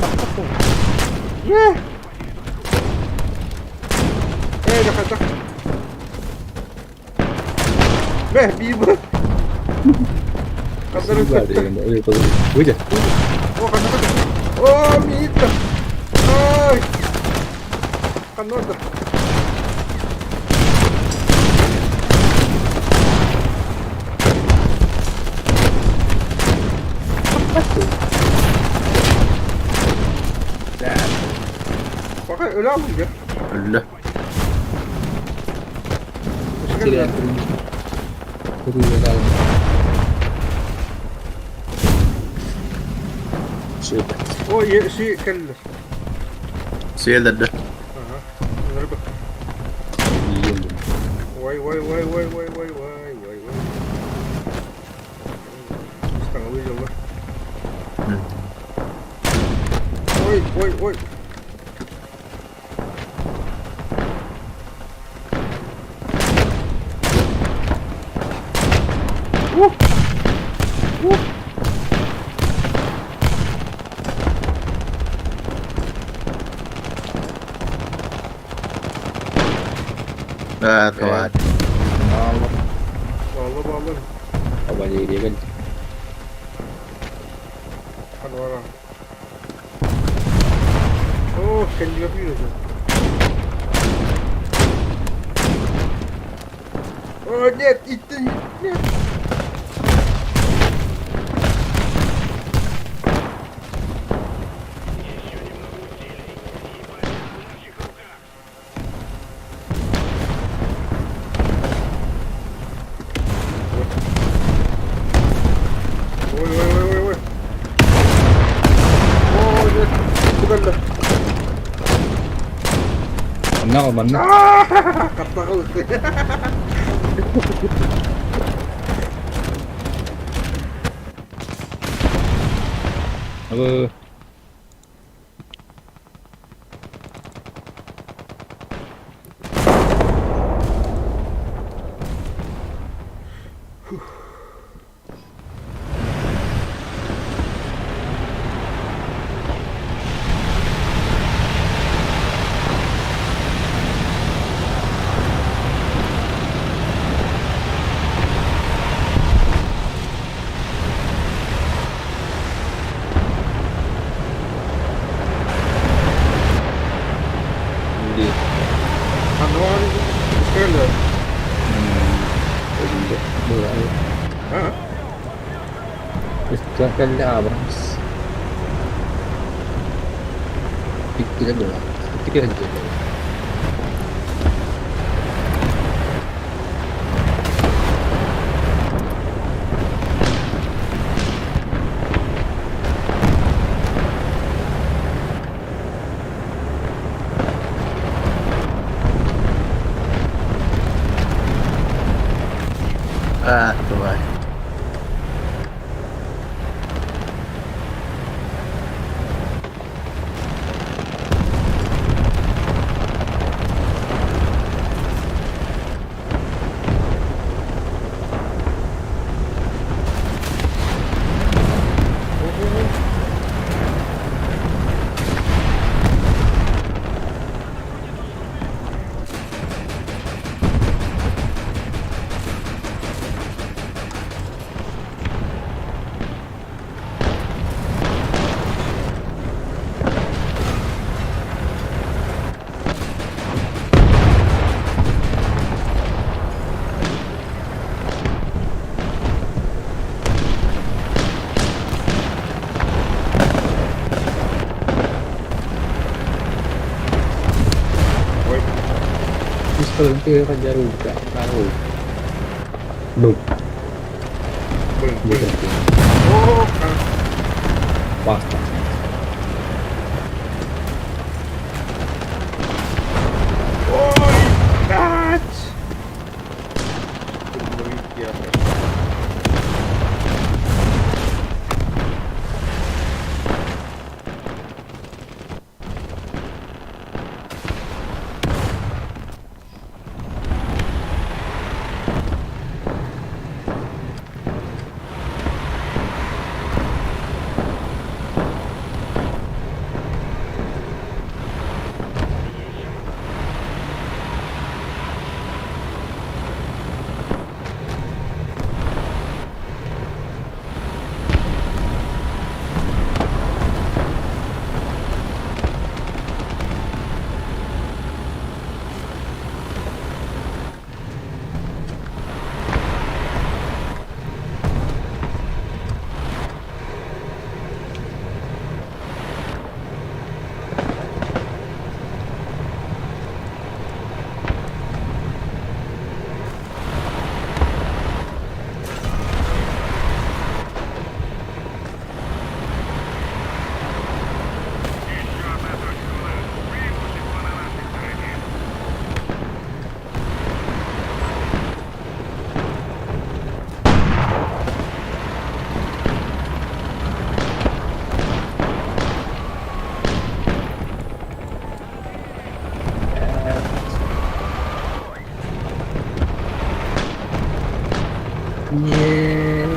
Kapat. Ne? Öyle kapat. Bir bu. var yani öyle kalır. Böyle. Oh, mito. Hakan orada. Bakın öyle alın ya. Öyle. Teşekkür Sila ederim. kuruyor dalam. Şey, O şey kelliler. Seyirlerde. Aha. Bunlara bak. yiyelim. Vay vay vay vay vay vay vay vay vay. Setengah wih Allah. Woi woi woi. Wuh. Wuh. Kawan. Allah. Vallahi vallahi. Apa dia kan? Kan orang. Oh, kendi yapıyor ya. Oh, net itu net. Woi woi woi woi woi. Oh, net. Bukan dah. Mana kau mana? Ah, kata kau. Apa? Dia. Kan orang itu sekali. Dua. Ah, Istirahatkan dah, Abang. Pikir aja lah. Pikir aja. Kawan. woi. Pistol nanti akan jauh tak tahu. Duk. Beng, Dia beng. kata, Oh, kan. pas. Woi, catch. Demikian. Нет.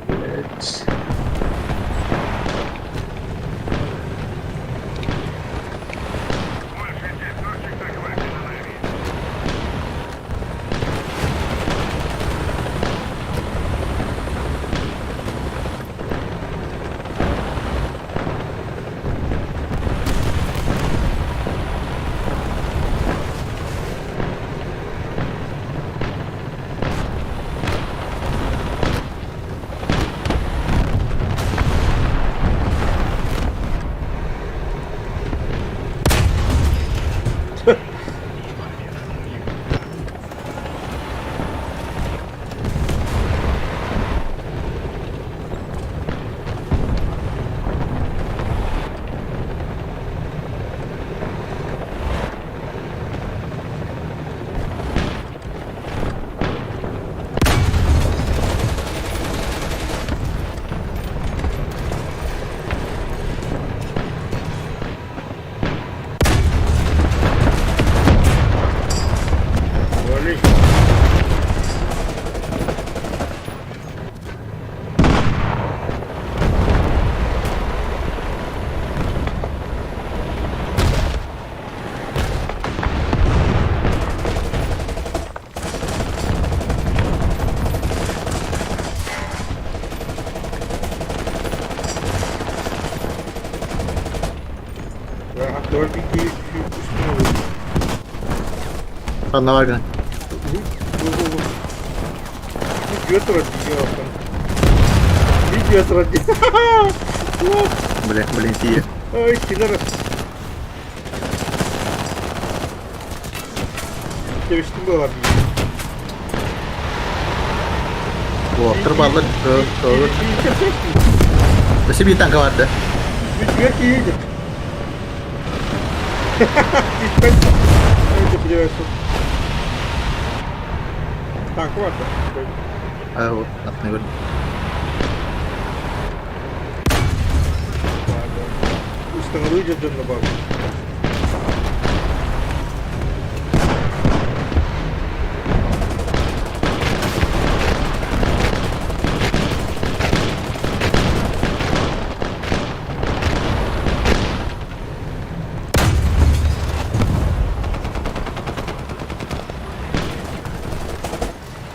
Блядь. Вали. Ya dört iki üstüne vur. Sana var gene. Ву. Идет ради. Идет ради. Блин, сие. Ой, киллер. Тебе что было? Wah, terbalik ke masih bintang kau ada. Нифига тебе едет. Это понимаешь. Так, ладно. Ayo, nak nih. Установи где-то на бабу.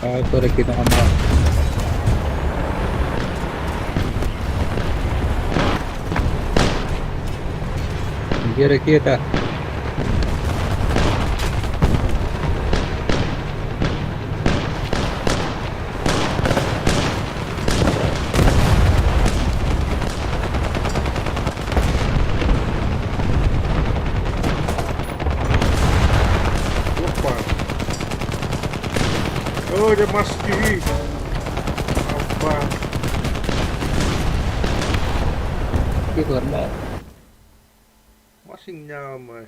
Ah, ito nakita ko na. Hindi nakita. Опа. Olha, Masqui. Opa. Hindi ko na. Masing nyama.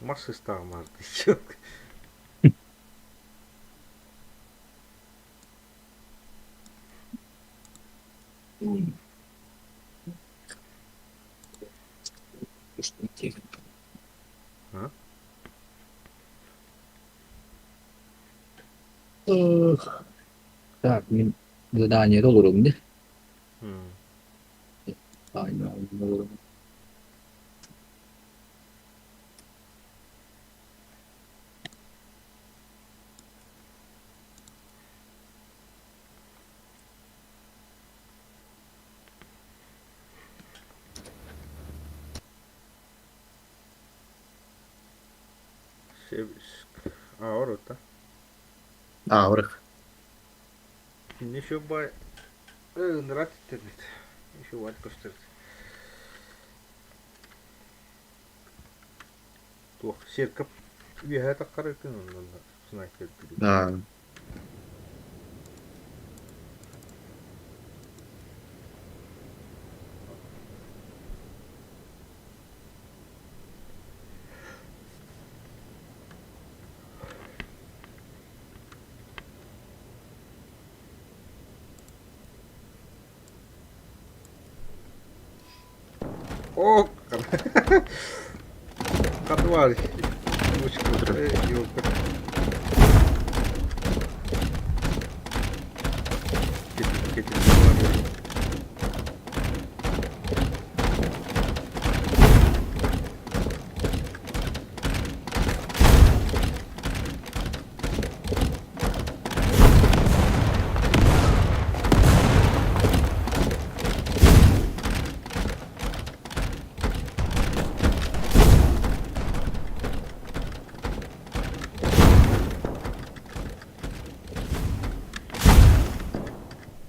Masy stała Marty. А? Так, задание долларов, да? М. Aynen. Аурута. Аура. Еще бай. Нравится тебе. Еще ватку что-то. Tuo sirkka vielä takkarikin on sniper. Ah, Oh, kan var. Muşkul. Yok. Getir.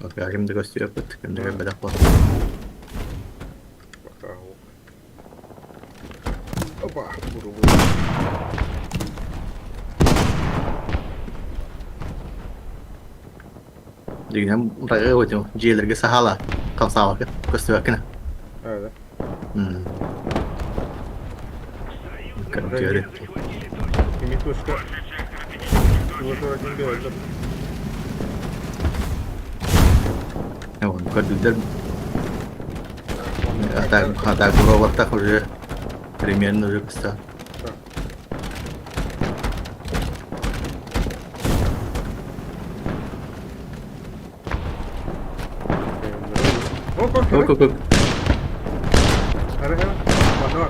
Oke, akhirnya gue siap buat kendaraan pada pos. Bakal. Opa, buru. Jadi mereka itu jalan lagi sahala, kau sawah kan, gue siap kena. Ada. Kan jadi. Ini tuh suka. Dua orang juga ada. Ya, bukan duduk. Kata guru waktu aku udah premium udah pasti. Oh, kok. Kok. Ada. Mana?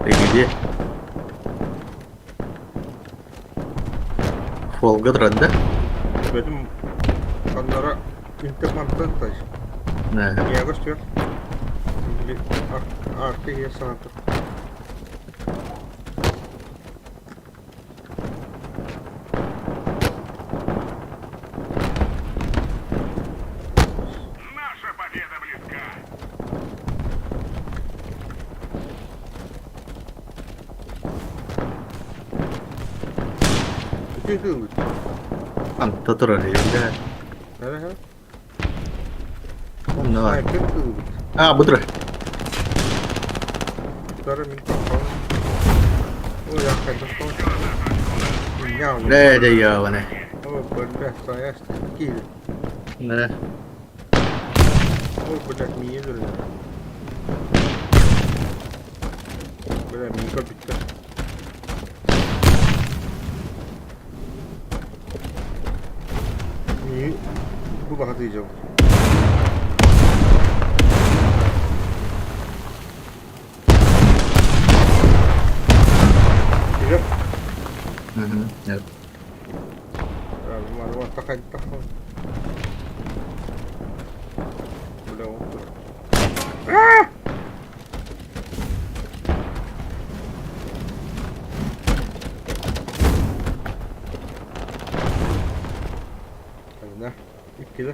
Ini dia. Volga rendah. Benim kanlara intermantan taş. Nah, Я гостю. Арти є санта. Наша победа близка. Ти дивись. там тут роль juga. Ага. No. Ти дивись. Ah, betul. Зараз він попав. Ой, я хочу Міняв. Ada ya mana. О, бля, saya стільки. Nah, О, бля, мені дурно. Бля, мені копітка. Мені багато йдемо. Yep. ya. Malu takan. Belum. Ah! Nah, kira.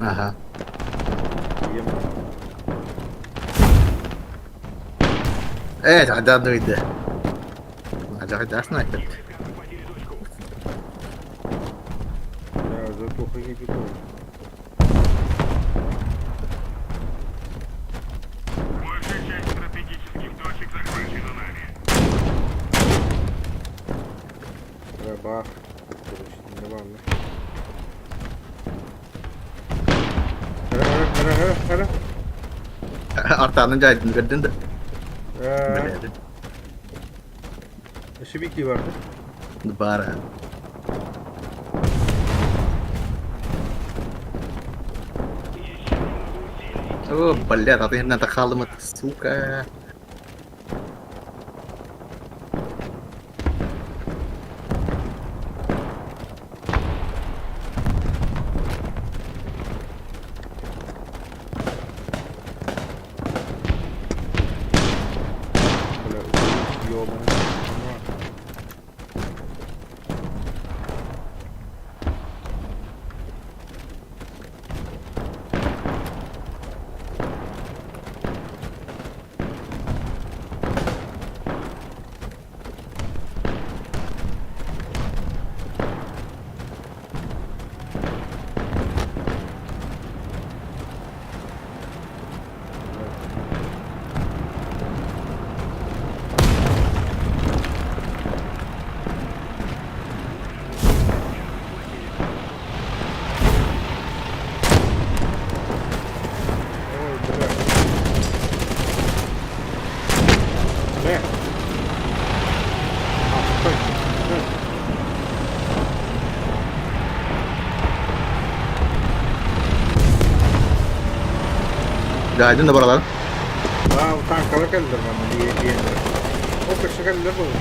Aha. Diam. Ada tuh itu. Ada sniper. Я зато не бегу. Большая часть стратегических точек захвачена нами. Бах. Короче, нормально. Hara. Artanın caydın gördün de. Şibiki vardı. Bara. Oh, блядь, а ты надо халым это, сука. Бля, ёбаный. ഇതെന്താ പറഞ്ഞാൽ താങ്കളൊക്കെ അല്ല ഓപ്പറേഷൻ അല്ല പോകും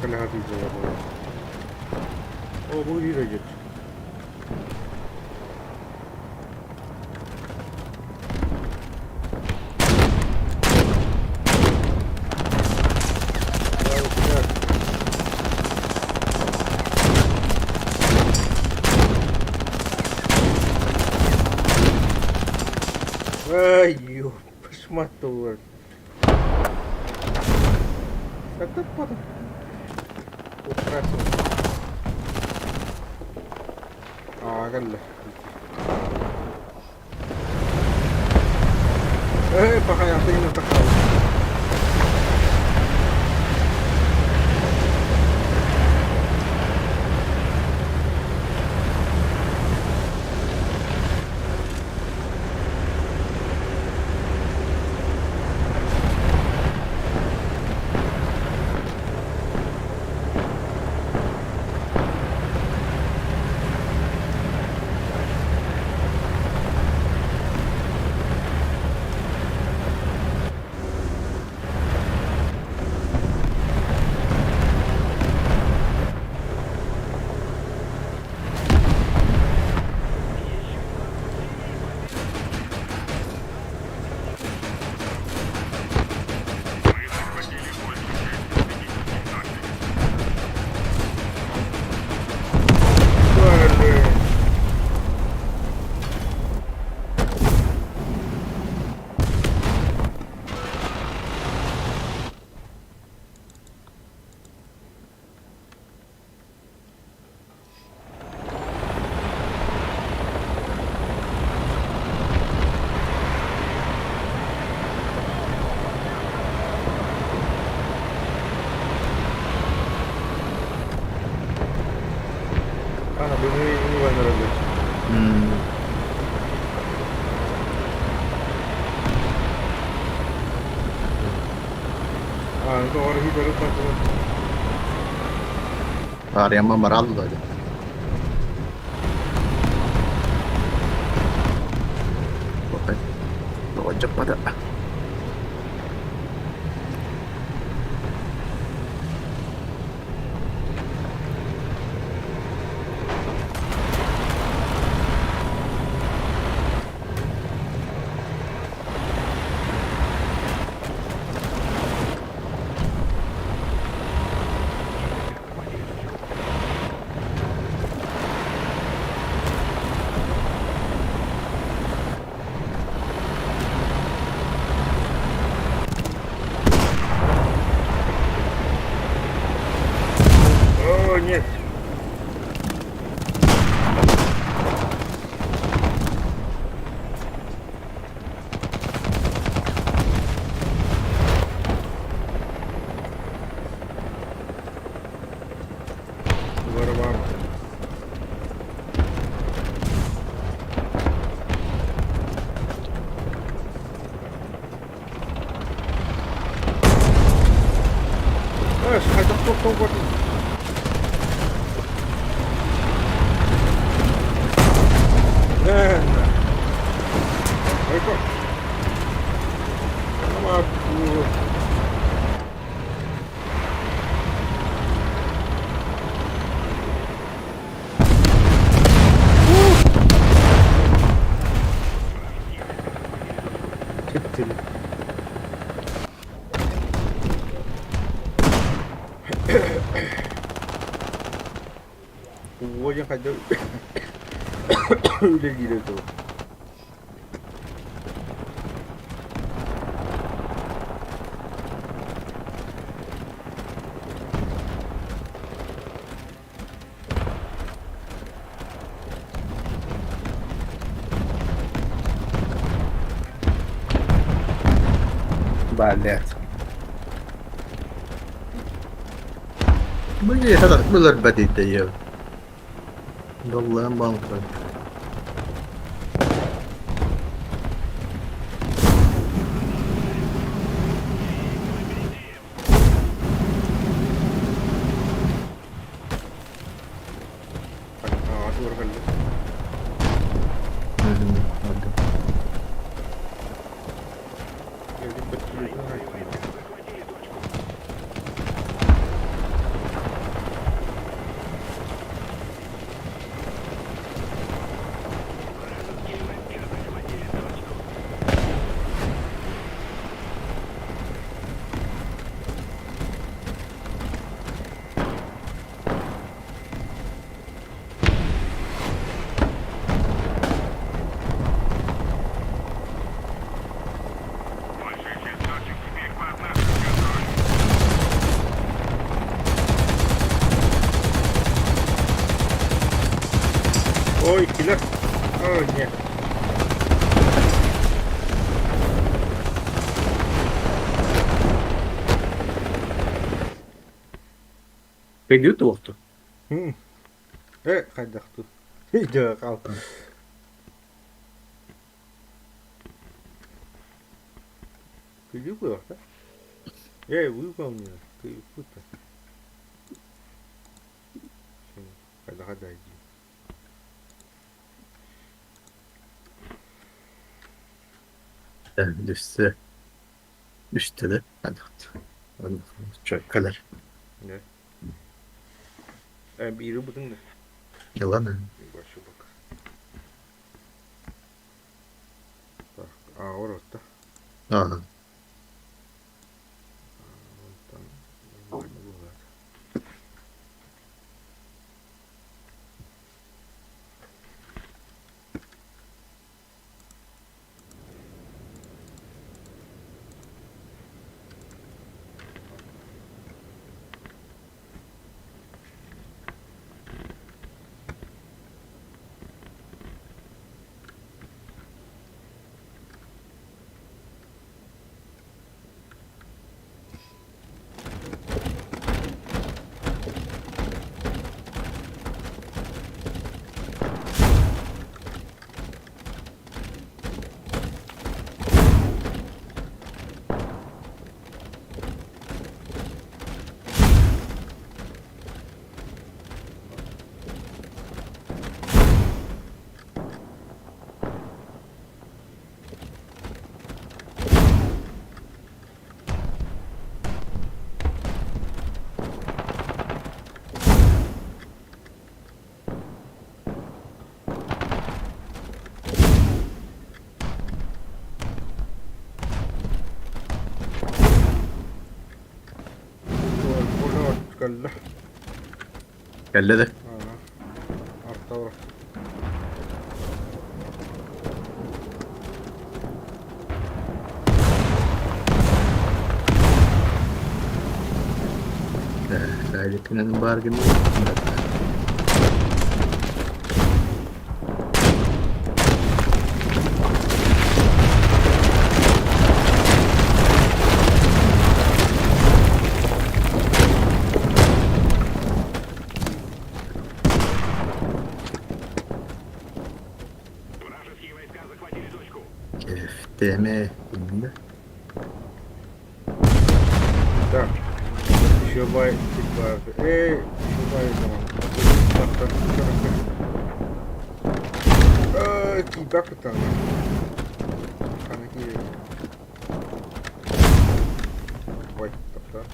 lahat dito ako. Oh, buli na yun. Ay, you smart to work. Sakit pa rin. Preso. Agad. Eh, pakayasin yung takaw. Iniwan na rin. तो और ही करो तो Ariyama marallo. Okay. Lojak pada. нет. Ворвало. Это кто угодно. O yang ada udah gila tu. Balik. Böyle kadar bunlar badide ya. Allah'ım banka. Ada orang kali. Hadi. Jadi betul itu. Большая часть точек теперь под нашим контролем. Oi, gila. Oh, нет. Pegou torto. Kadah tu. Hijau kau. Tujuh puluh tak? Wibawnya. Tujuh puluh tak? Kadah aja. Düşse. Düştü de. Hadi. Hadi. Çok kadar. Ne? Biru betul tak? Yalan mı? Başı bak. Tak. Orada. Aa. Kalla. Kelle de. Artta orası. Sadece planın bargını. Вражеские войска захватили точку. TM. Bilmem. Tak. Şubay itibariyle. Şubay zaman. Tiba ke tangan. Kanan kiri. Wait, tak.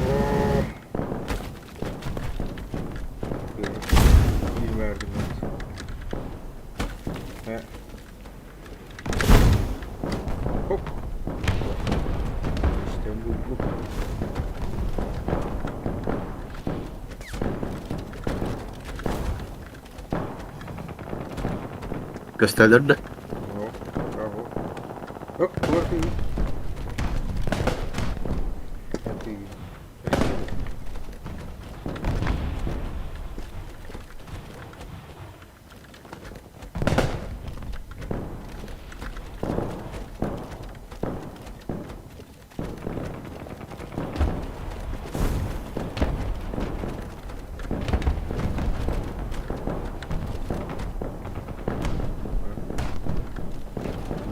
Oh. İyi verdim ben. Hop. İşte bu. gösterilirdi. Bravo. Bravo. Bak duvar değil. Çok iyi.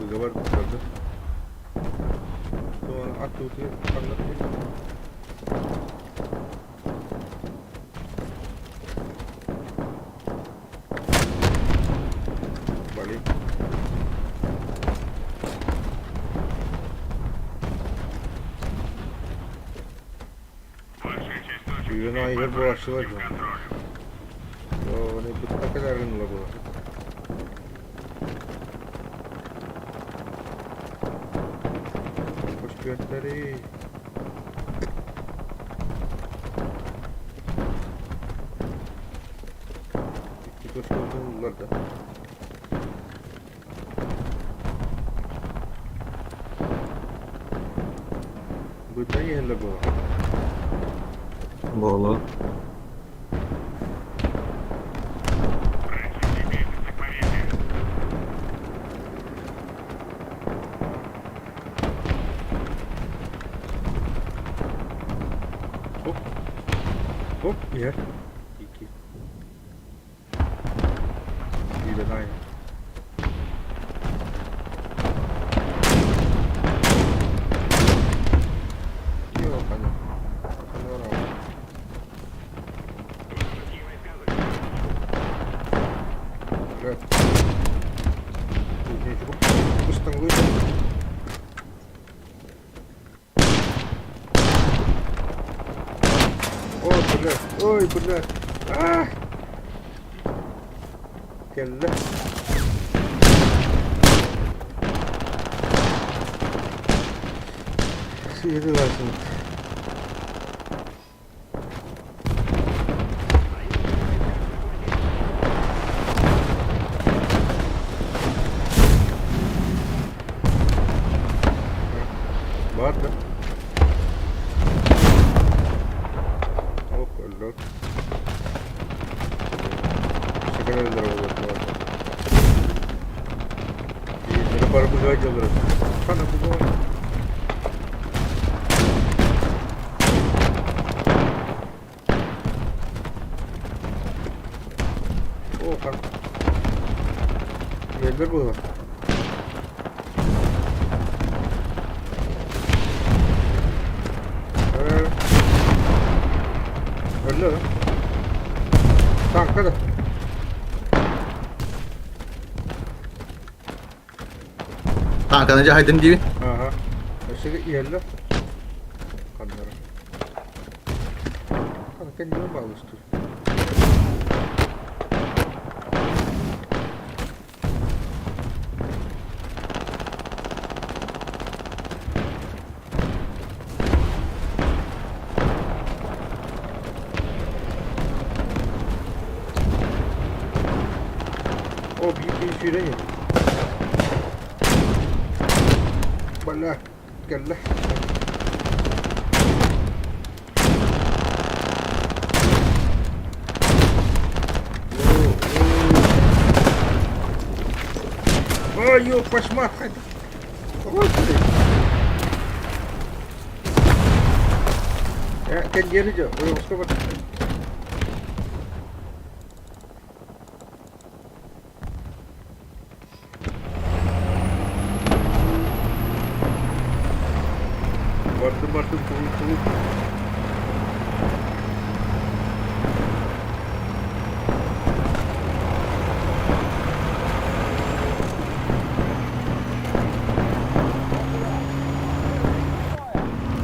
Burada var yukarıda. Sonra at diye anlatayım. Balik. Большая часть точек Yürüyen aygar bulaşı var. контроля. O ne bu kadar ünlü bu. Hoş gönderi. İki hoş geldin yıllarda. Bu da yerle bu. Valla. Раньше тебе столкновение. Hop. Hop yer. İki. Bir de aynı. Yok hani. Hani var abi. Evet. Ini cukup Mustang gue itu. Oh benar, oi benar. Ah, kelle. Sihir lazım. Var da. Hop öldü. Şaka öldür oğlum. İyi, para buzağa gelir. Sana buzağa. Oh kan. Yerler bu. Öyle. Tankada. Tankanınca haydın diye. Aha. Şimdi yerler. Kanlara. Kanka niye bağlıştır? O büyük bir süre yok. Bala, gel la. Ой, ёп, кошмар, хоть. Господи. Kan geri diyor. Oraya başka bak. Vardım, çabuk.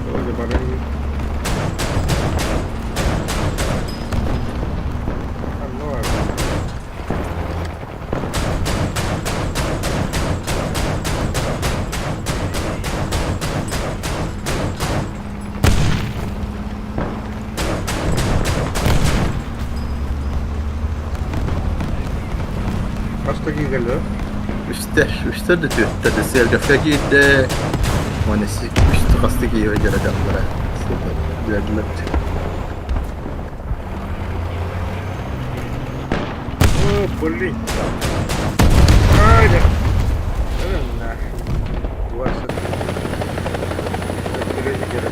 Öyle bana iyi. Ne var? Kaç dakika geldi? واشتد تيوتا السير قفاقيد ونسي وش قصدي وجرى دمرة جلت Oh, boleh. Ada. Alah. Dua satu. Boleh dikira.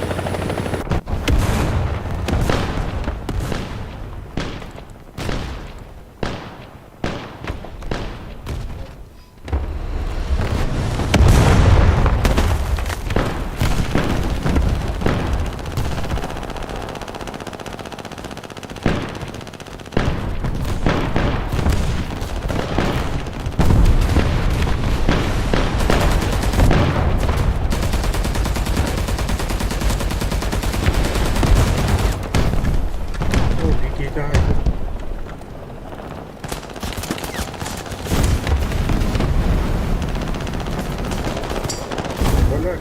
Oh, dikira itu. Boleh.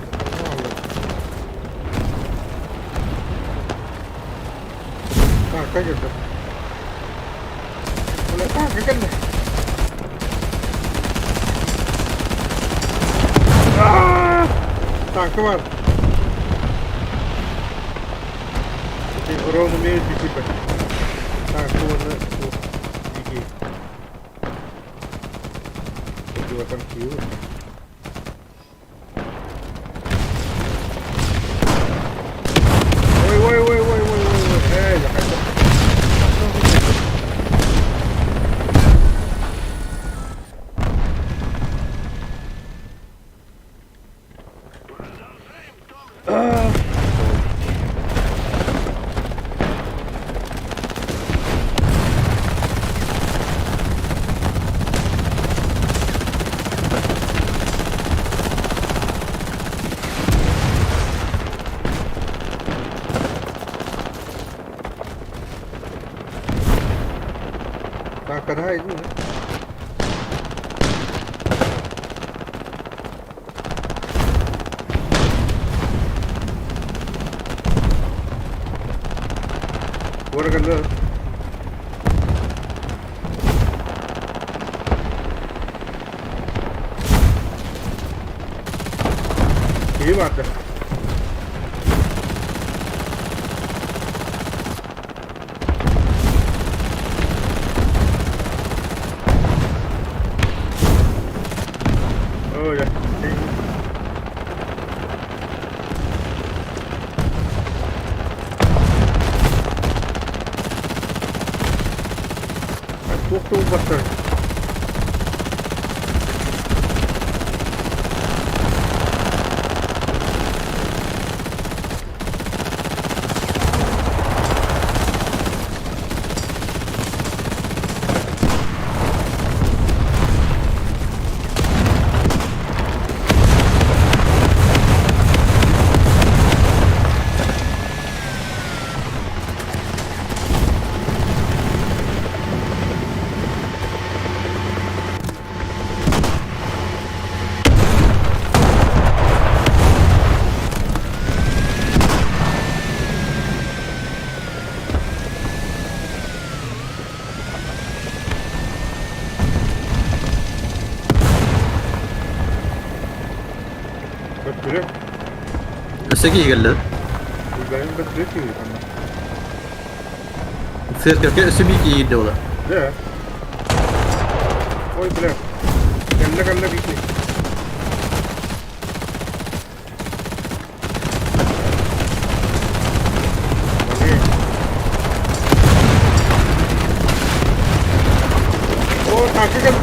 Tak aja tu. Boleh tak kan? Ah! Tak keluar. Jadi orang ni di sini. Tak keluar tu. Gigi. Itu akan kiu. Woi. Jangan. Ah. Tak kena itu. What are you ये बात है Oh yeah. Walk to butter. Betul. Segi قال Ibrahim betul sih sama. تصير كيف سبيكي الدولة Ya. Oh Ibrahim. Kalla bikin. Oke. Oh, takkan.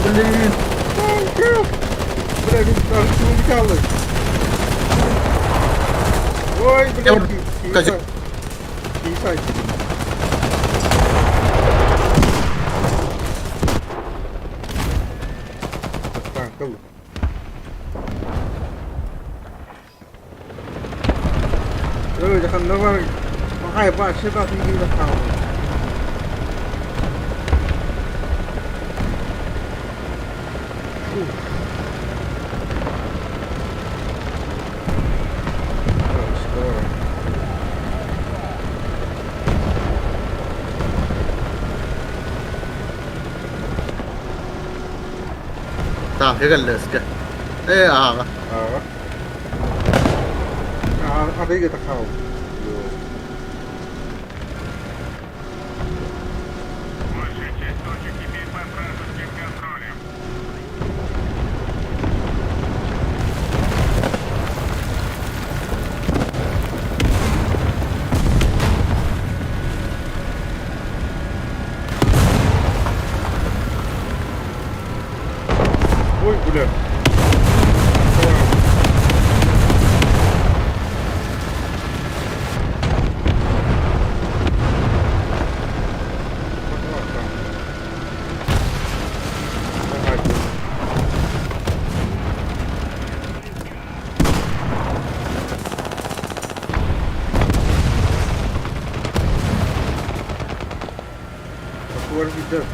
بلين Bırakın tartışmamı kaldı. Oy bırak. Kaçık. İyi Takıl. Jangan lupa pakai bahasa bahasa Inggris tahu. tanke kan ska. Ah, Ada kita kau. Большая часть точек теперь под вражеским контролем. Ой, бля. Var gider.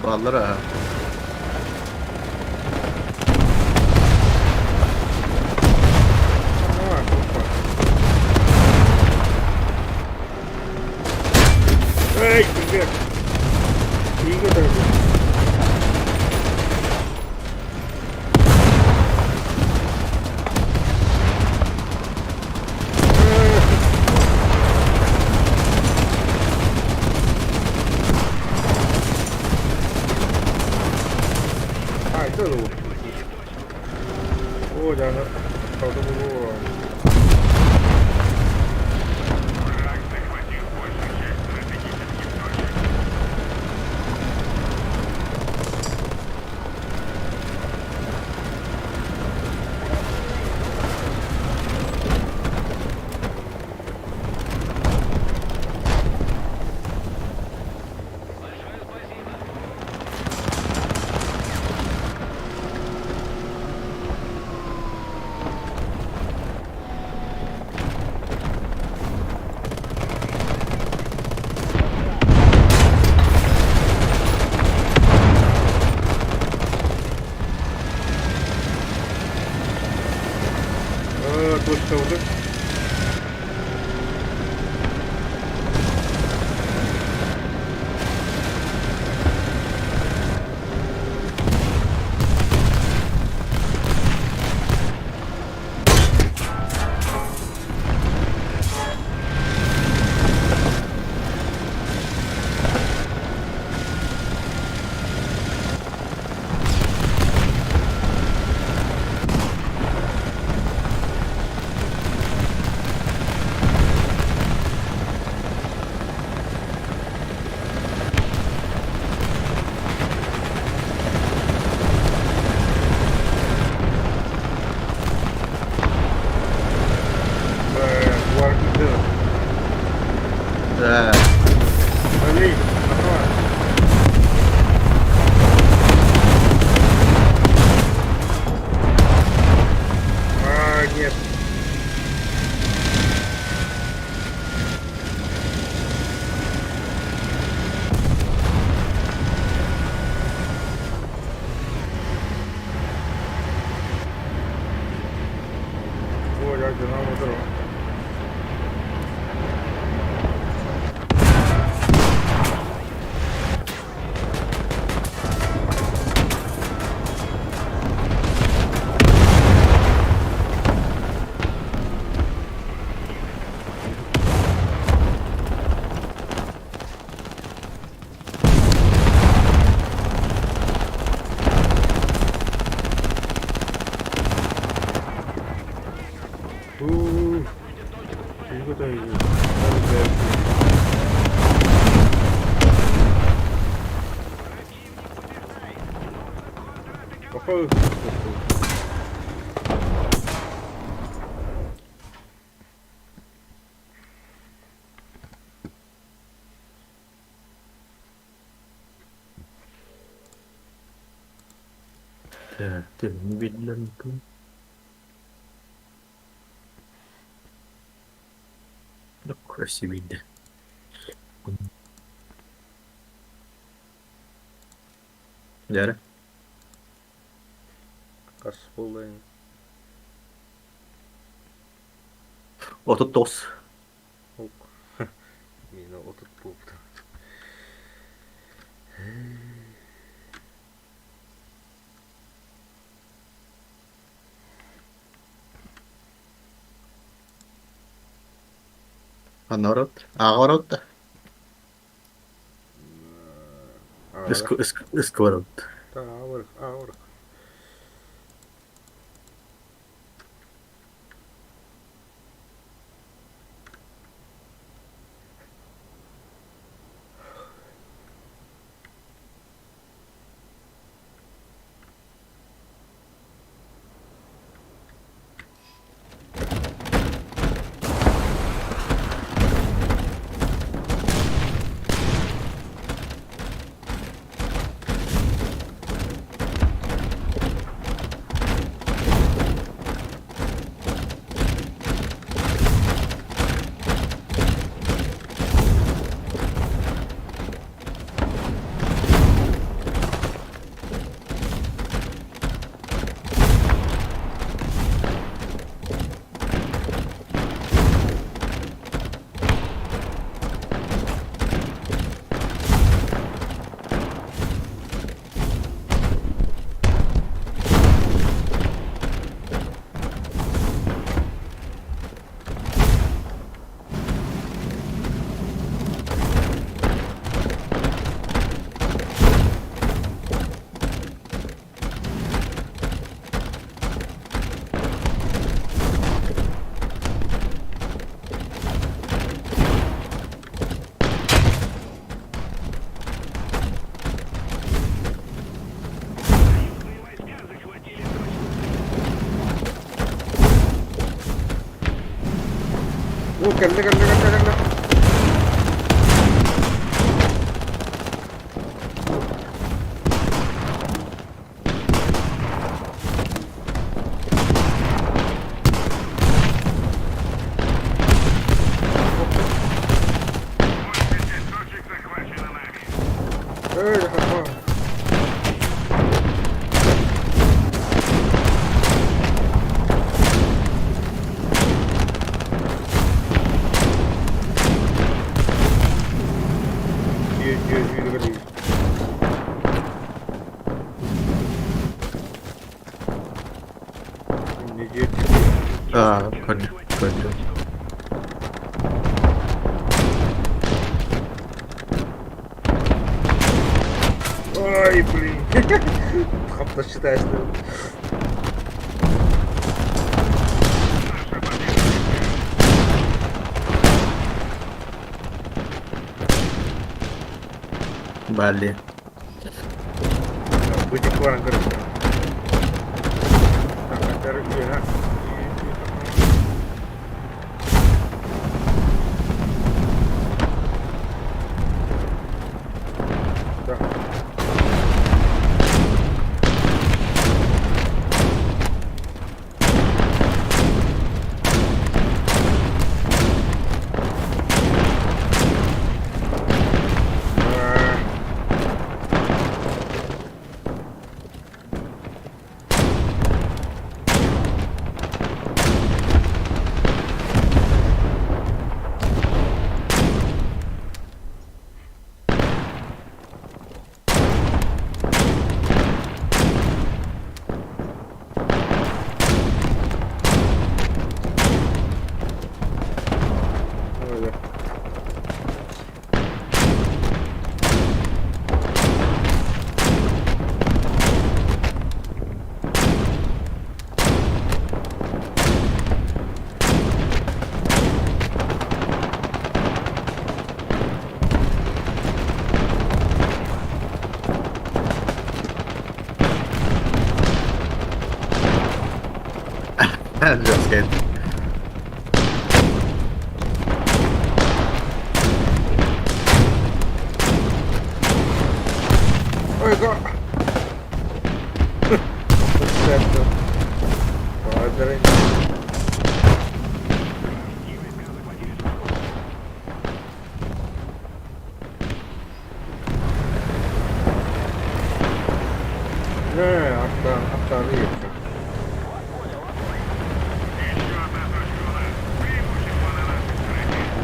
balları ha. Эй, привет. Игорь дорогой. Это лук. О, да, она подумала. Враг захватил большую часть стратегических точек. Точка уже. Да. Блин, ага. Нет. Ой, я динамо дрова. Иго-то иго. Походу.ถึงวินเลนปุ๊บแล้วครสิวินเดเดี๋ยวนะ Касполайн. Otottos. Ок. Мина отут пупта. Anorot? Akorot? Ahora, Iskorot. ahora. Ganda. Точек захвачено нами. Ага. Видели. Не дети. Понял. Ой, блин. Хапно считаешь, что... Bali. Будете к вам, короче. Так, это рыбина. Да. Ой, да. Just kidding. Ой, да. Perfetto. Padre. Остановиться. Еще одна точка у нас. Преимущество на нашей стороне.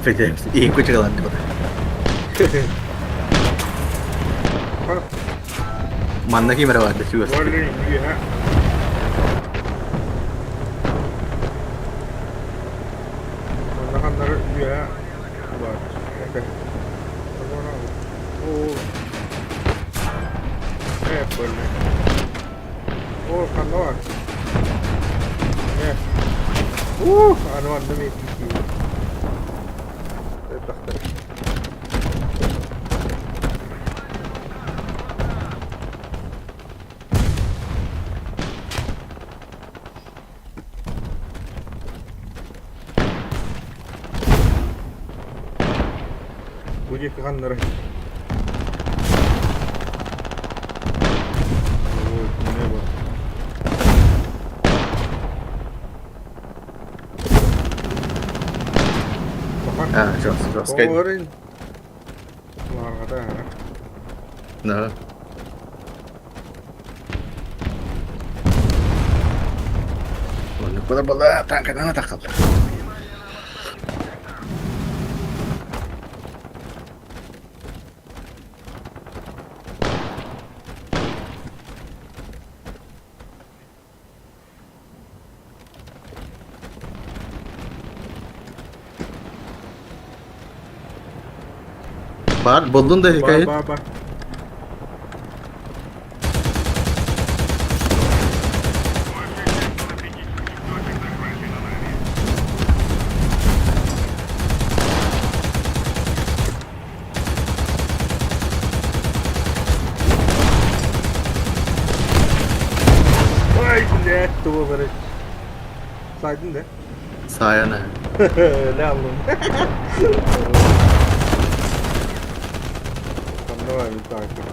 Affedersin. İyi kucaklandı o da. Manna kimera vardı şu Var lan iyi ha. Kanları iyi ha. Var. Okey. Tamam. Oo. Evet böyle. Oo kanlı var. Evet. Anu anda may tiki. Takta. Buji kanları. Oo, ne bu? Ha, Jos kayak Orin. Luar kata ha. nah. Mana bala tangkat anak takal. Buldun da hikaye. Bar. Vay ne tuh böyle. Saydın da. Sayana. Ne aldım? Kanlı var bir takip.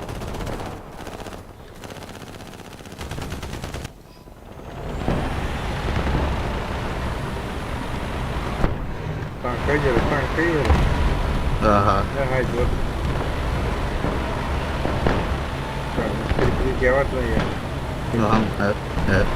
Tangka yeri. Aha. Ne haydi. Kiri kewat lah ya. Paham. Evet.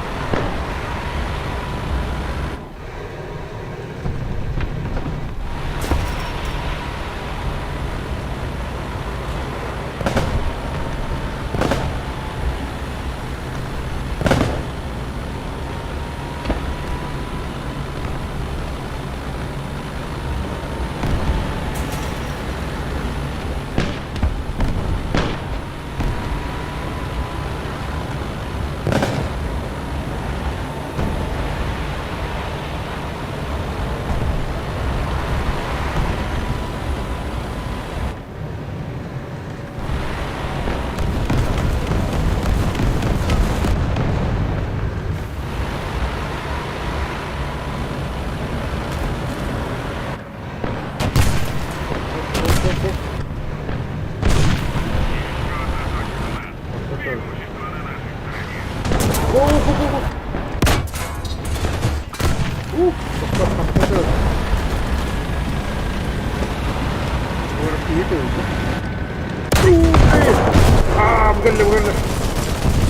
Bukan.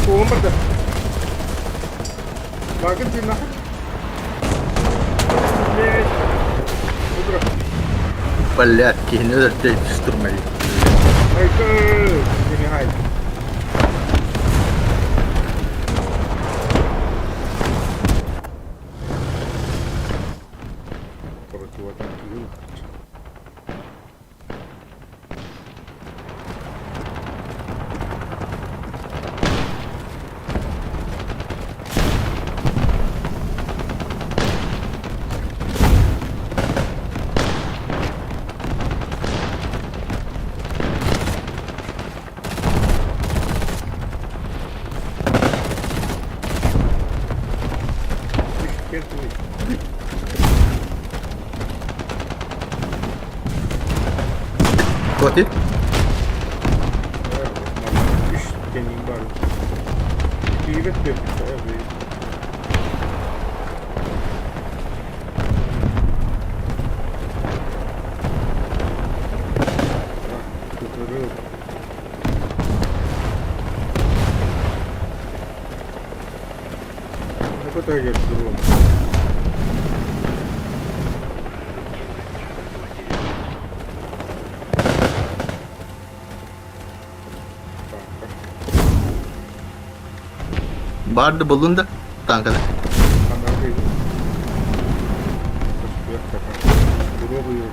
Umur dah. Bakın sini. Yes. Udah. Блядь, кинь этот день штурмовик. Ayo, sini hai. Perbuatan dulu. Got it? Üç deneyim var. İyi bekliyor. Evet. Tuturuyor. Ne kadar yaptırıyor? Vardı bulundu tankada. Kanardaydı. Yok zaten. Buraya buyuyor.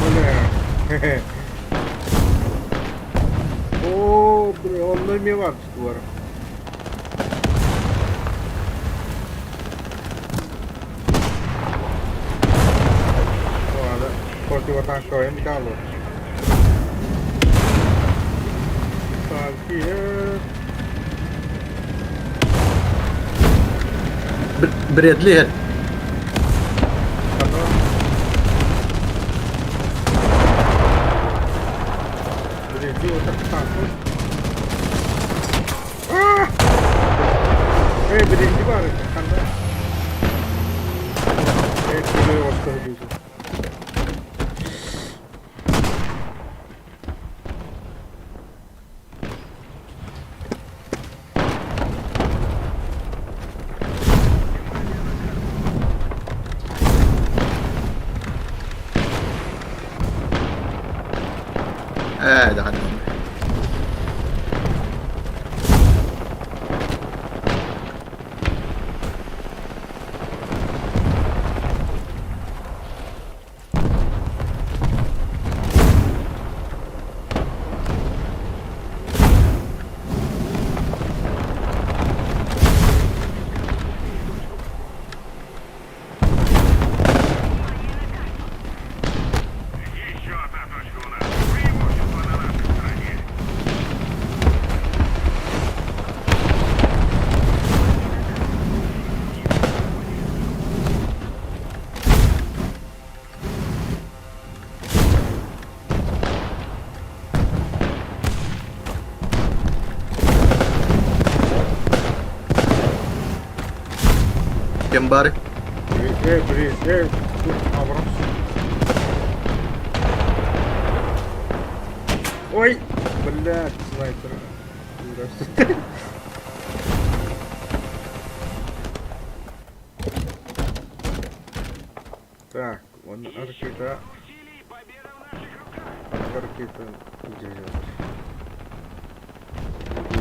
O ne ya? Oo, buraya onları niye varmış duvara? Bu arada Sportivo Tanko'ya bir daha alalım. Sanki Bradley Hill. Tamam. Birinci ortak Tanko. Aaa! Birinci var. Kanda. Evet, buraya başka bir şey. ده حد. Еще одна точка у нас. Преимущество на нашей стороне. Kim bari? Birinci. Abrams. Ой! Блядь, снайпер. Здравствуйте. Так, он ракета. Усилий, победа в наших руках. Ракета. Где же?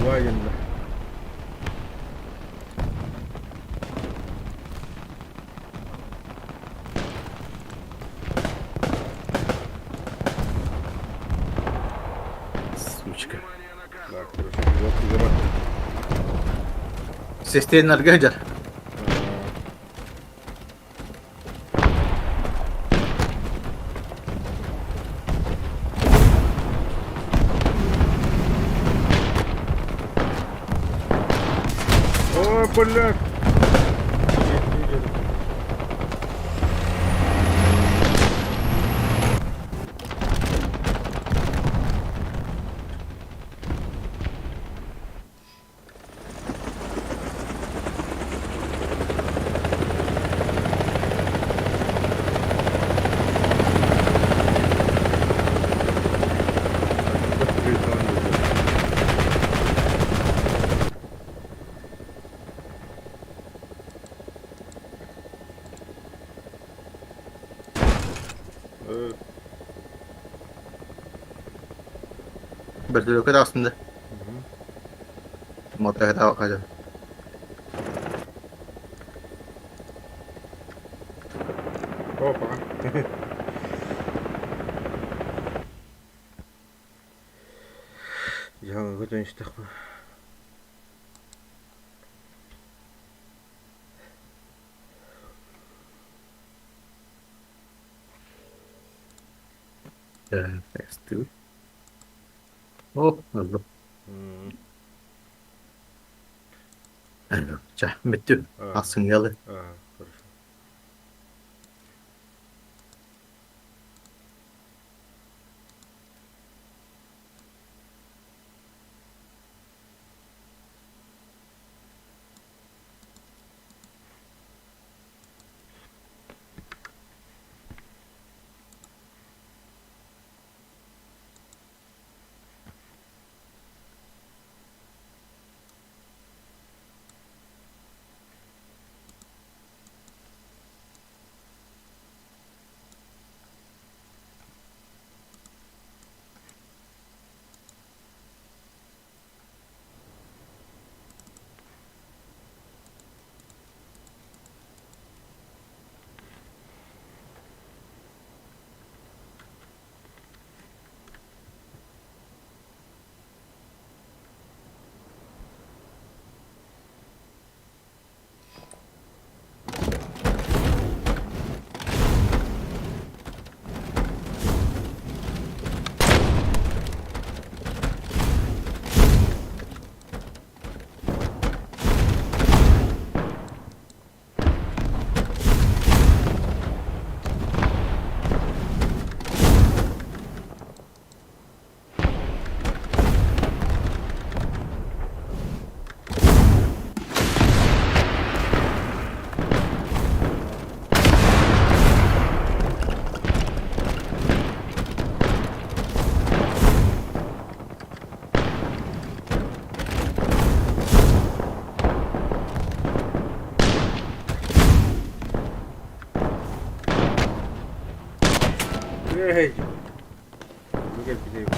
Военно. Сучка. Внимание на карту. Так, хорошо. Вот, забрать. Seslerin arkadaşlar. О, блядь! Berdua kita aslında. Motor kita awak aja. Опа. Жаңағы дөністік па. Next to. Oh, Allah. Ча, bitti. Asın yalı. Хорошо. Yeay. Bukan video.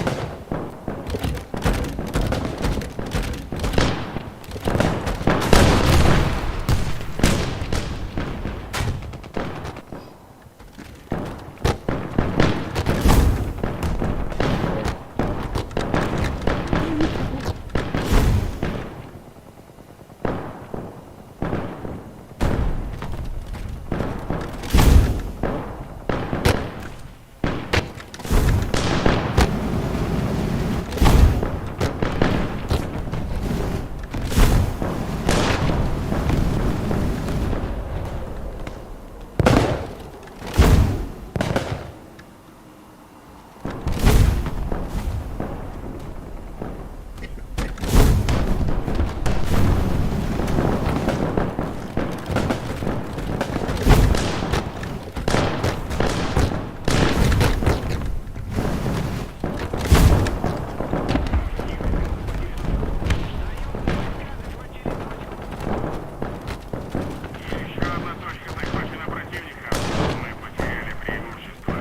Еще одна точка захвачена противником. Мы потеряли преимущество.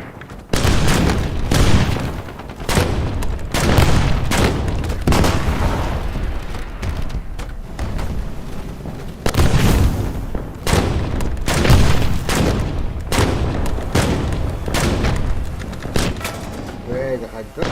Weh, nakahantot.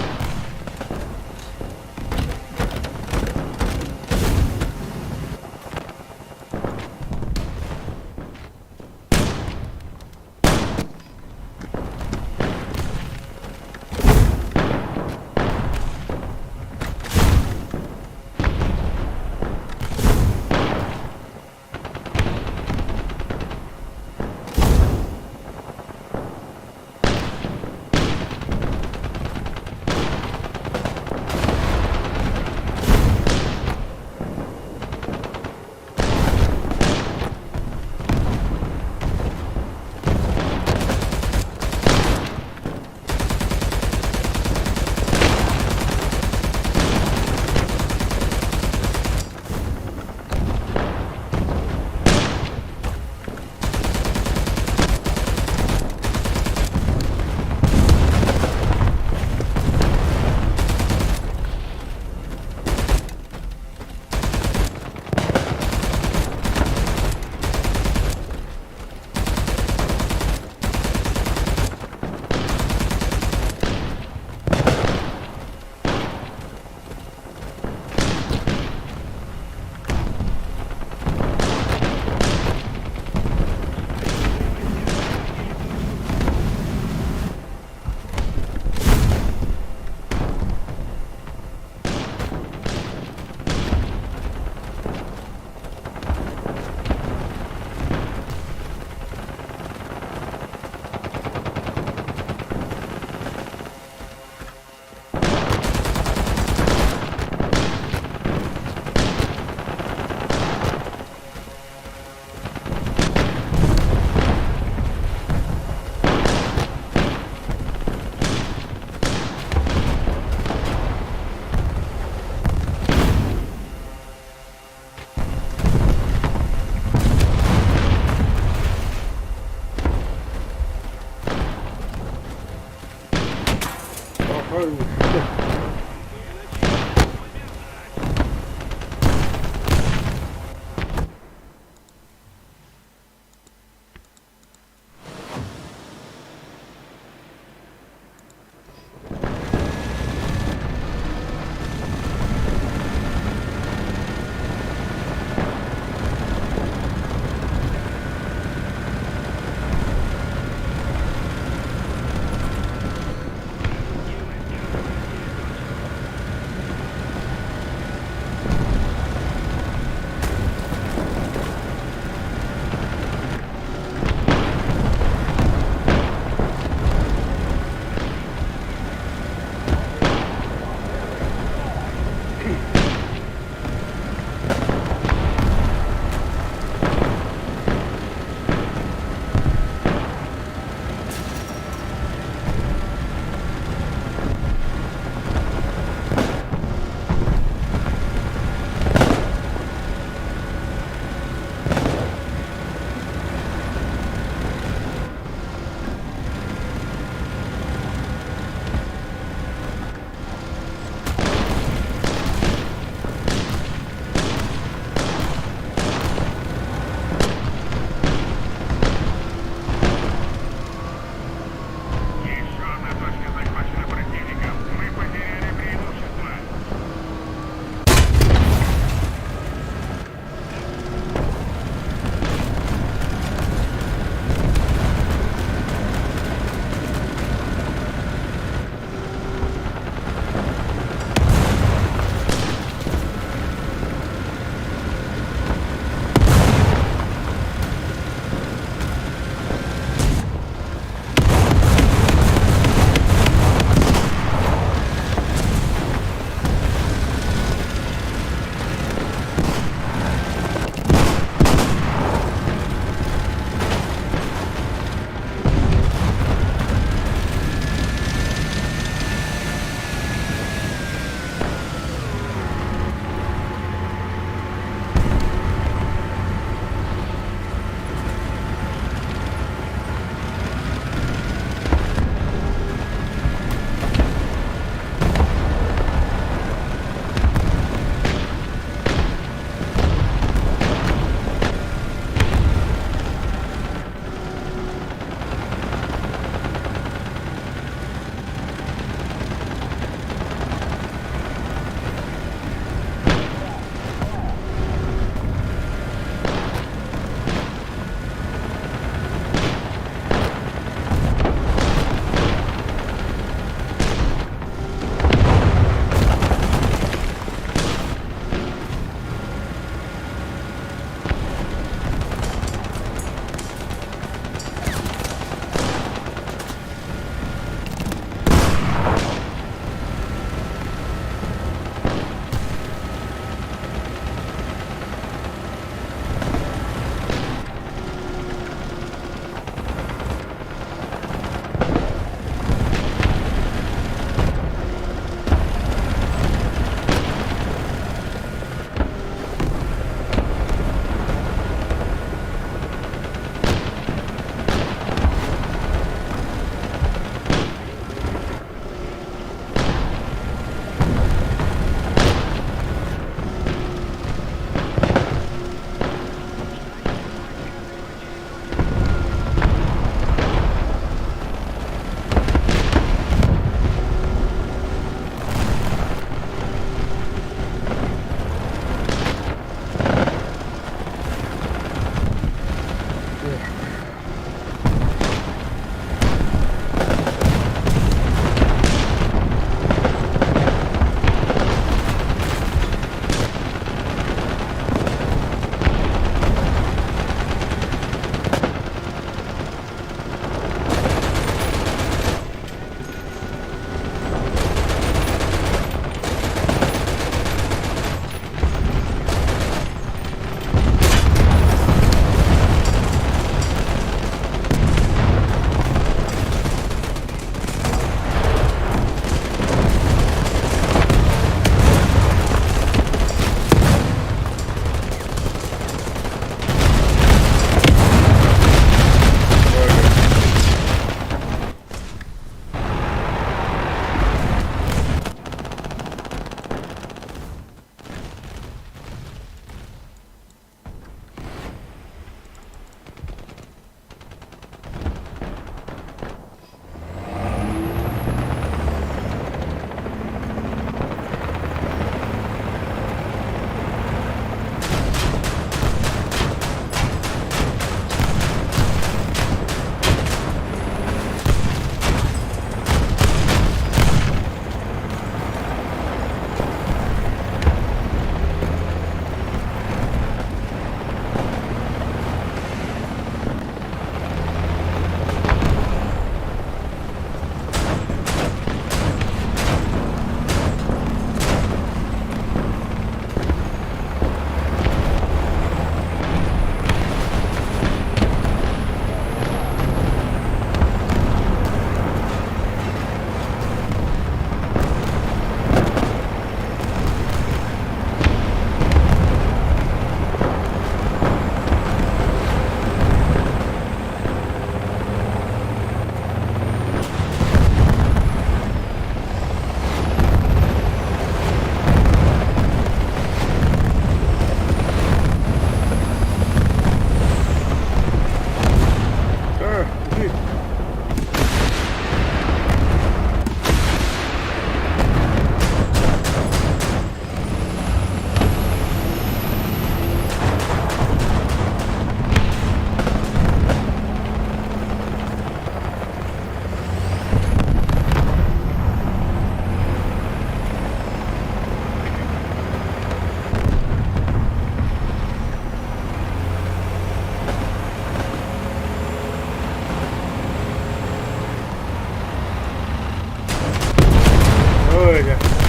gel.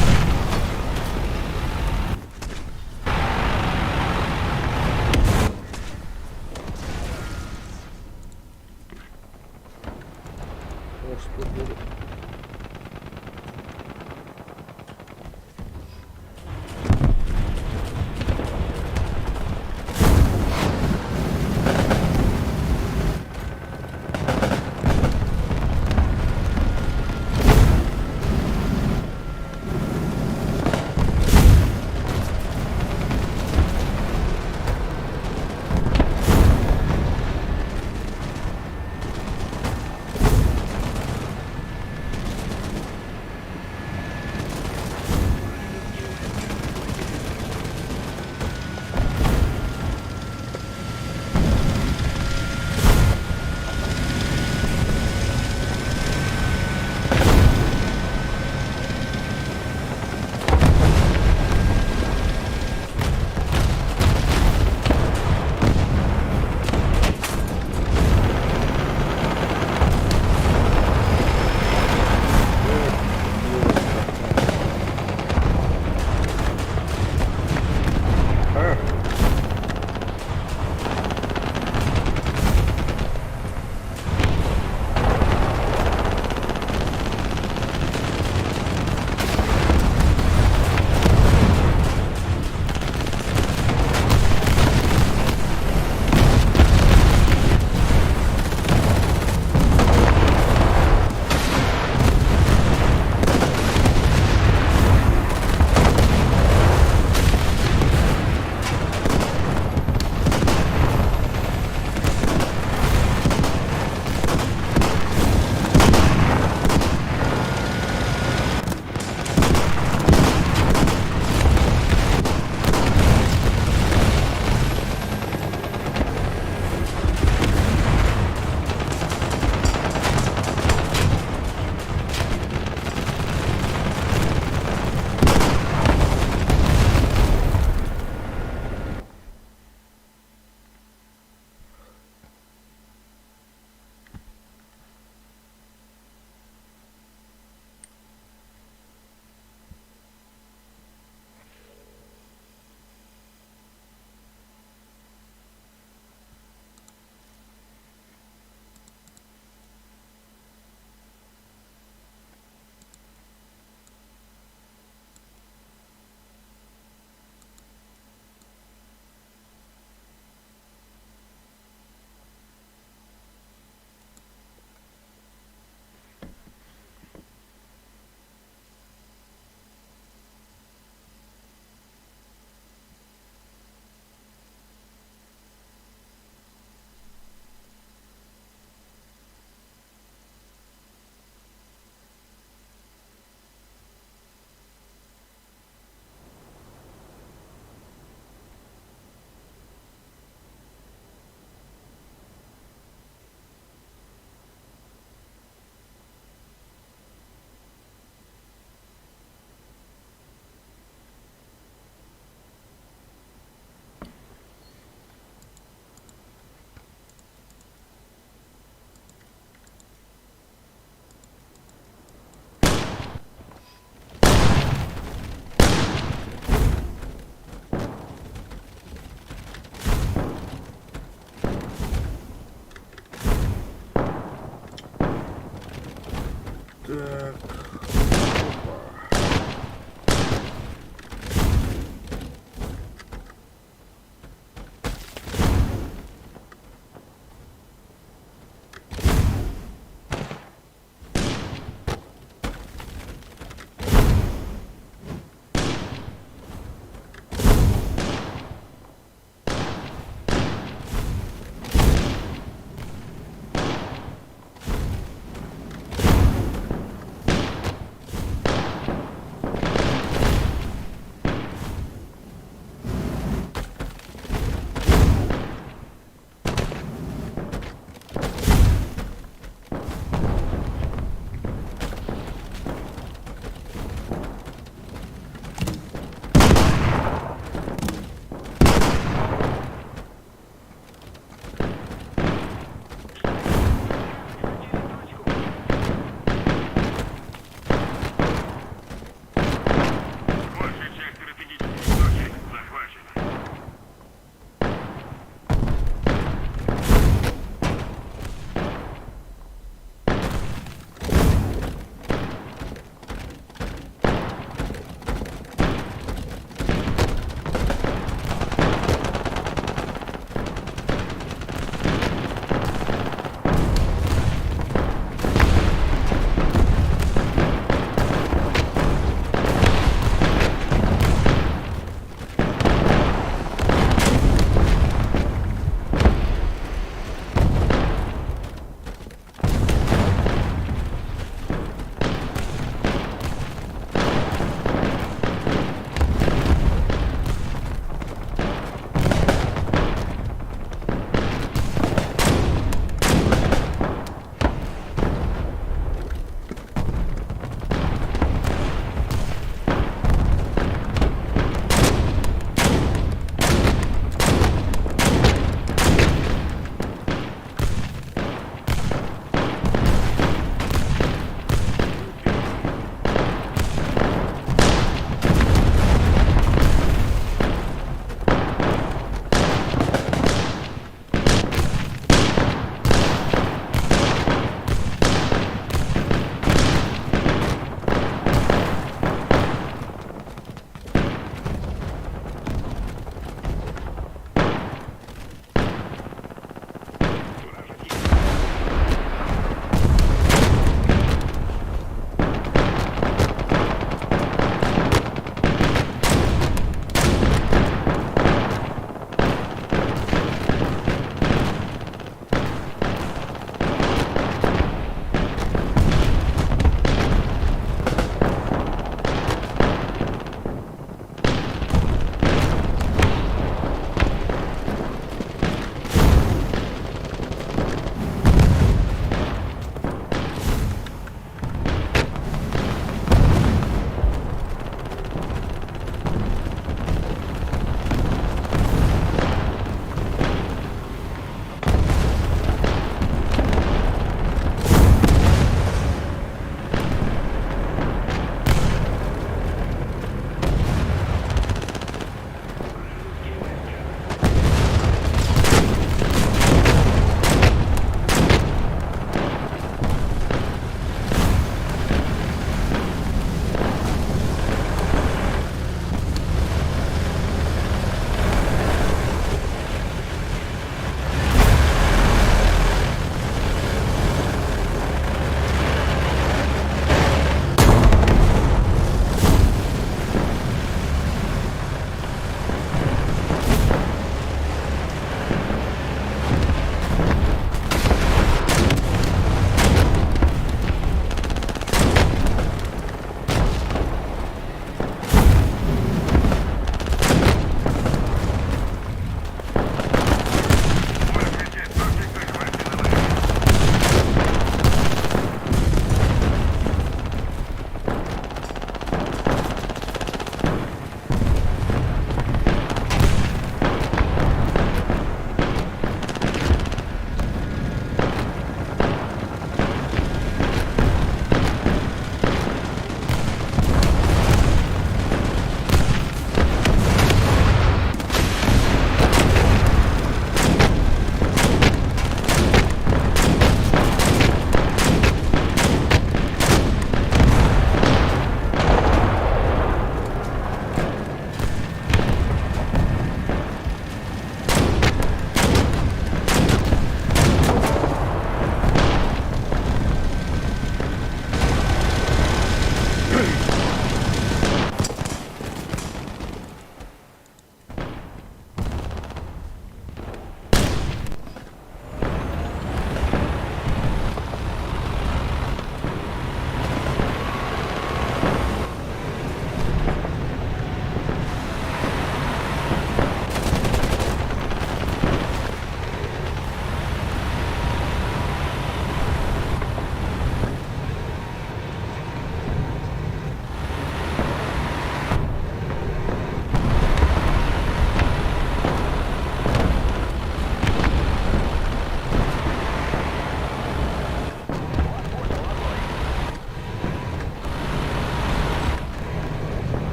Osman.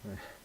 Eh.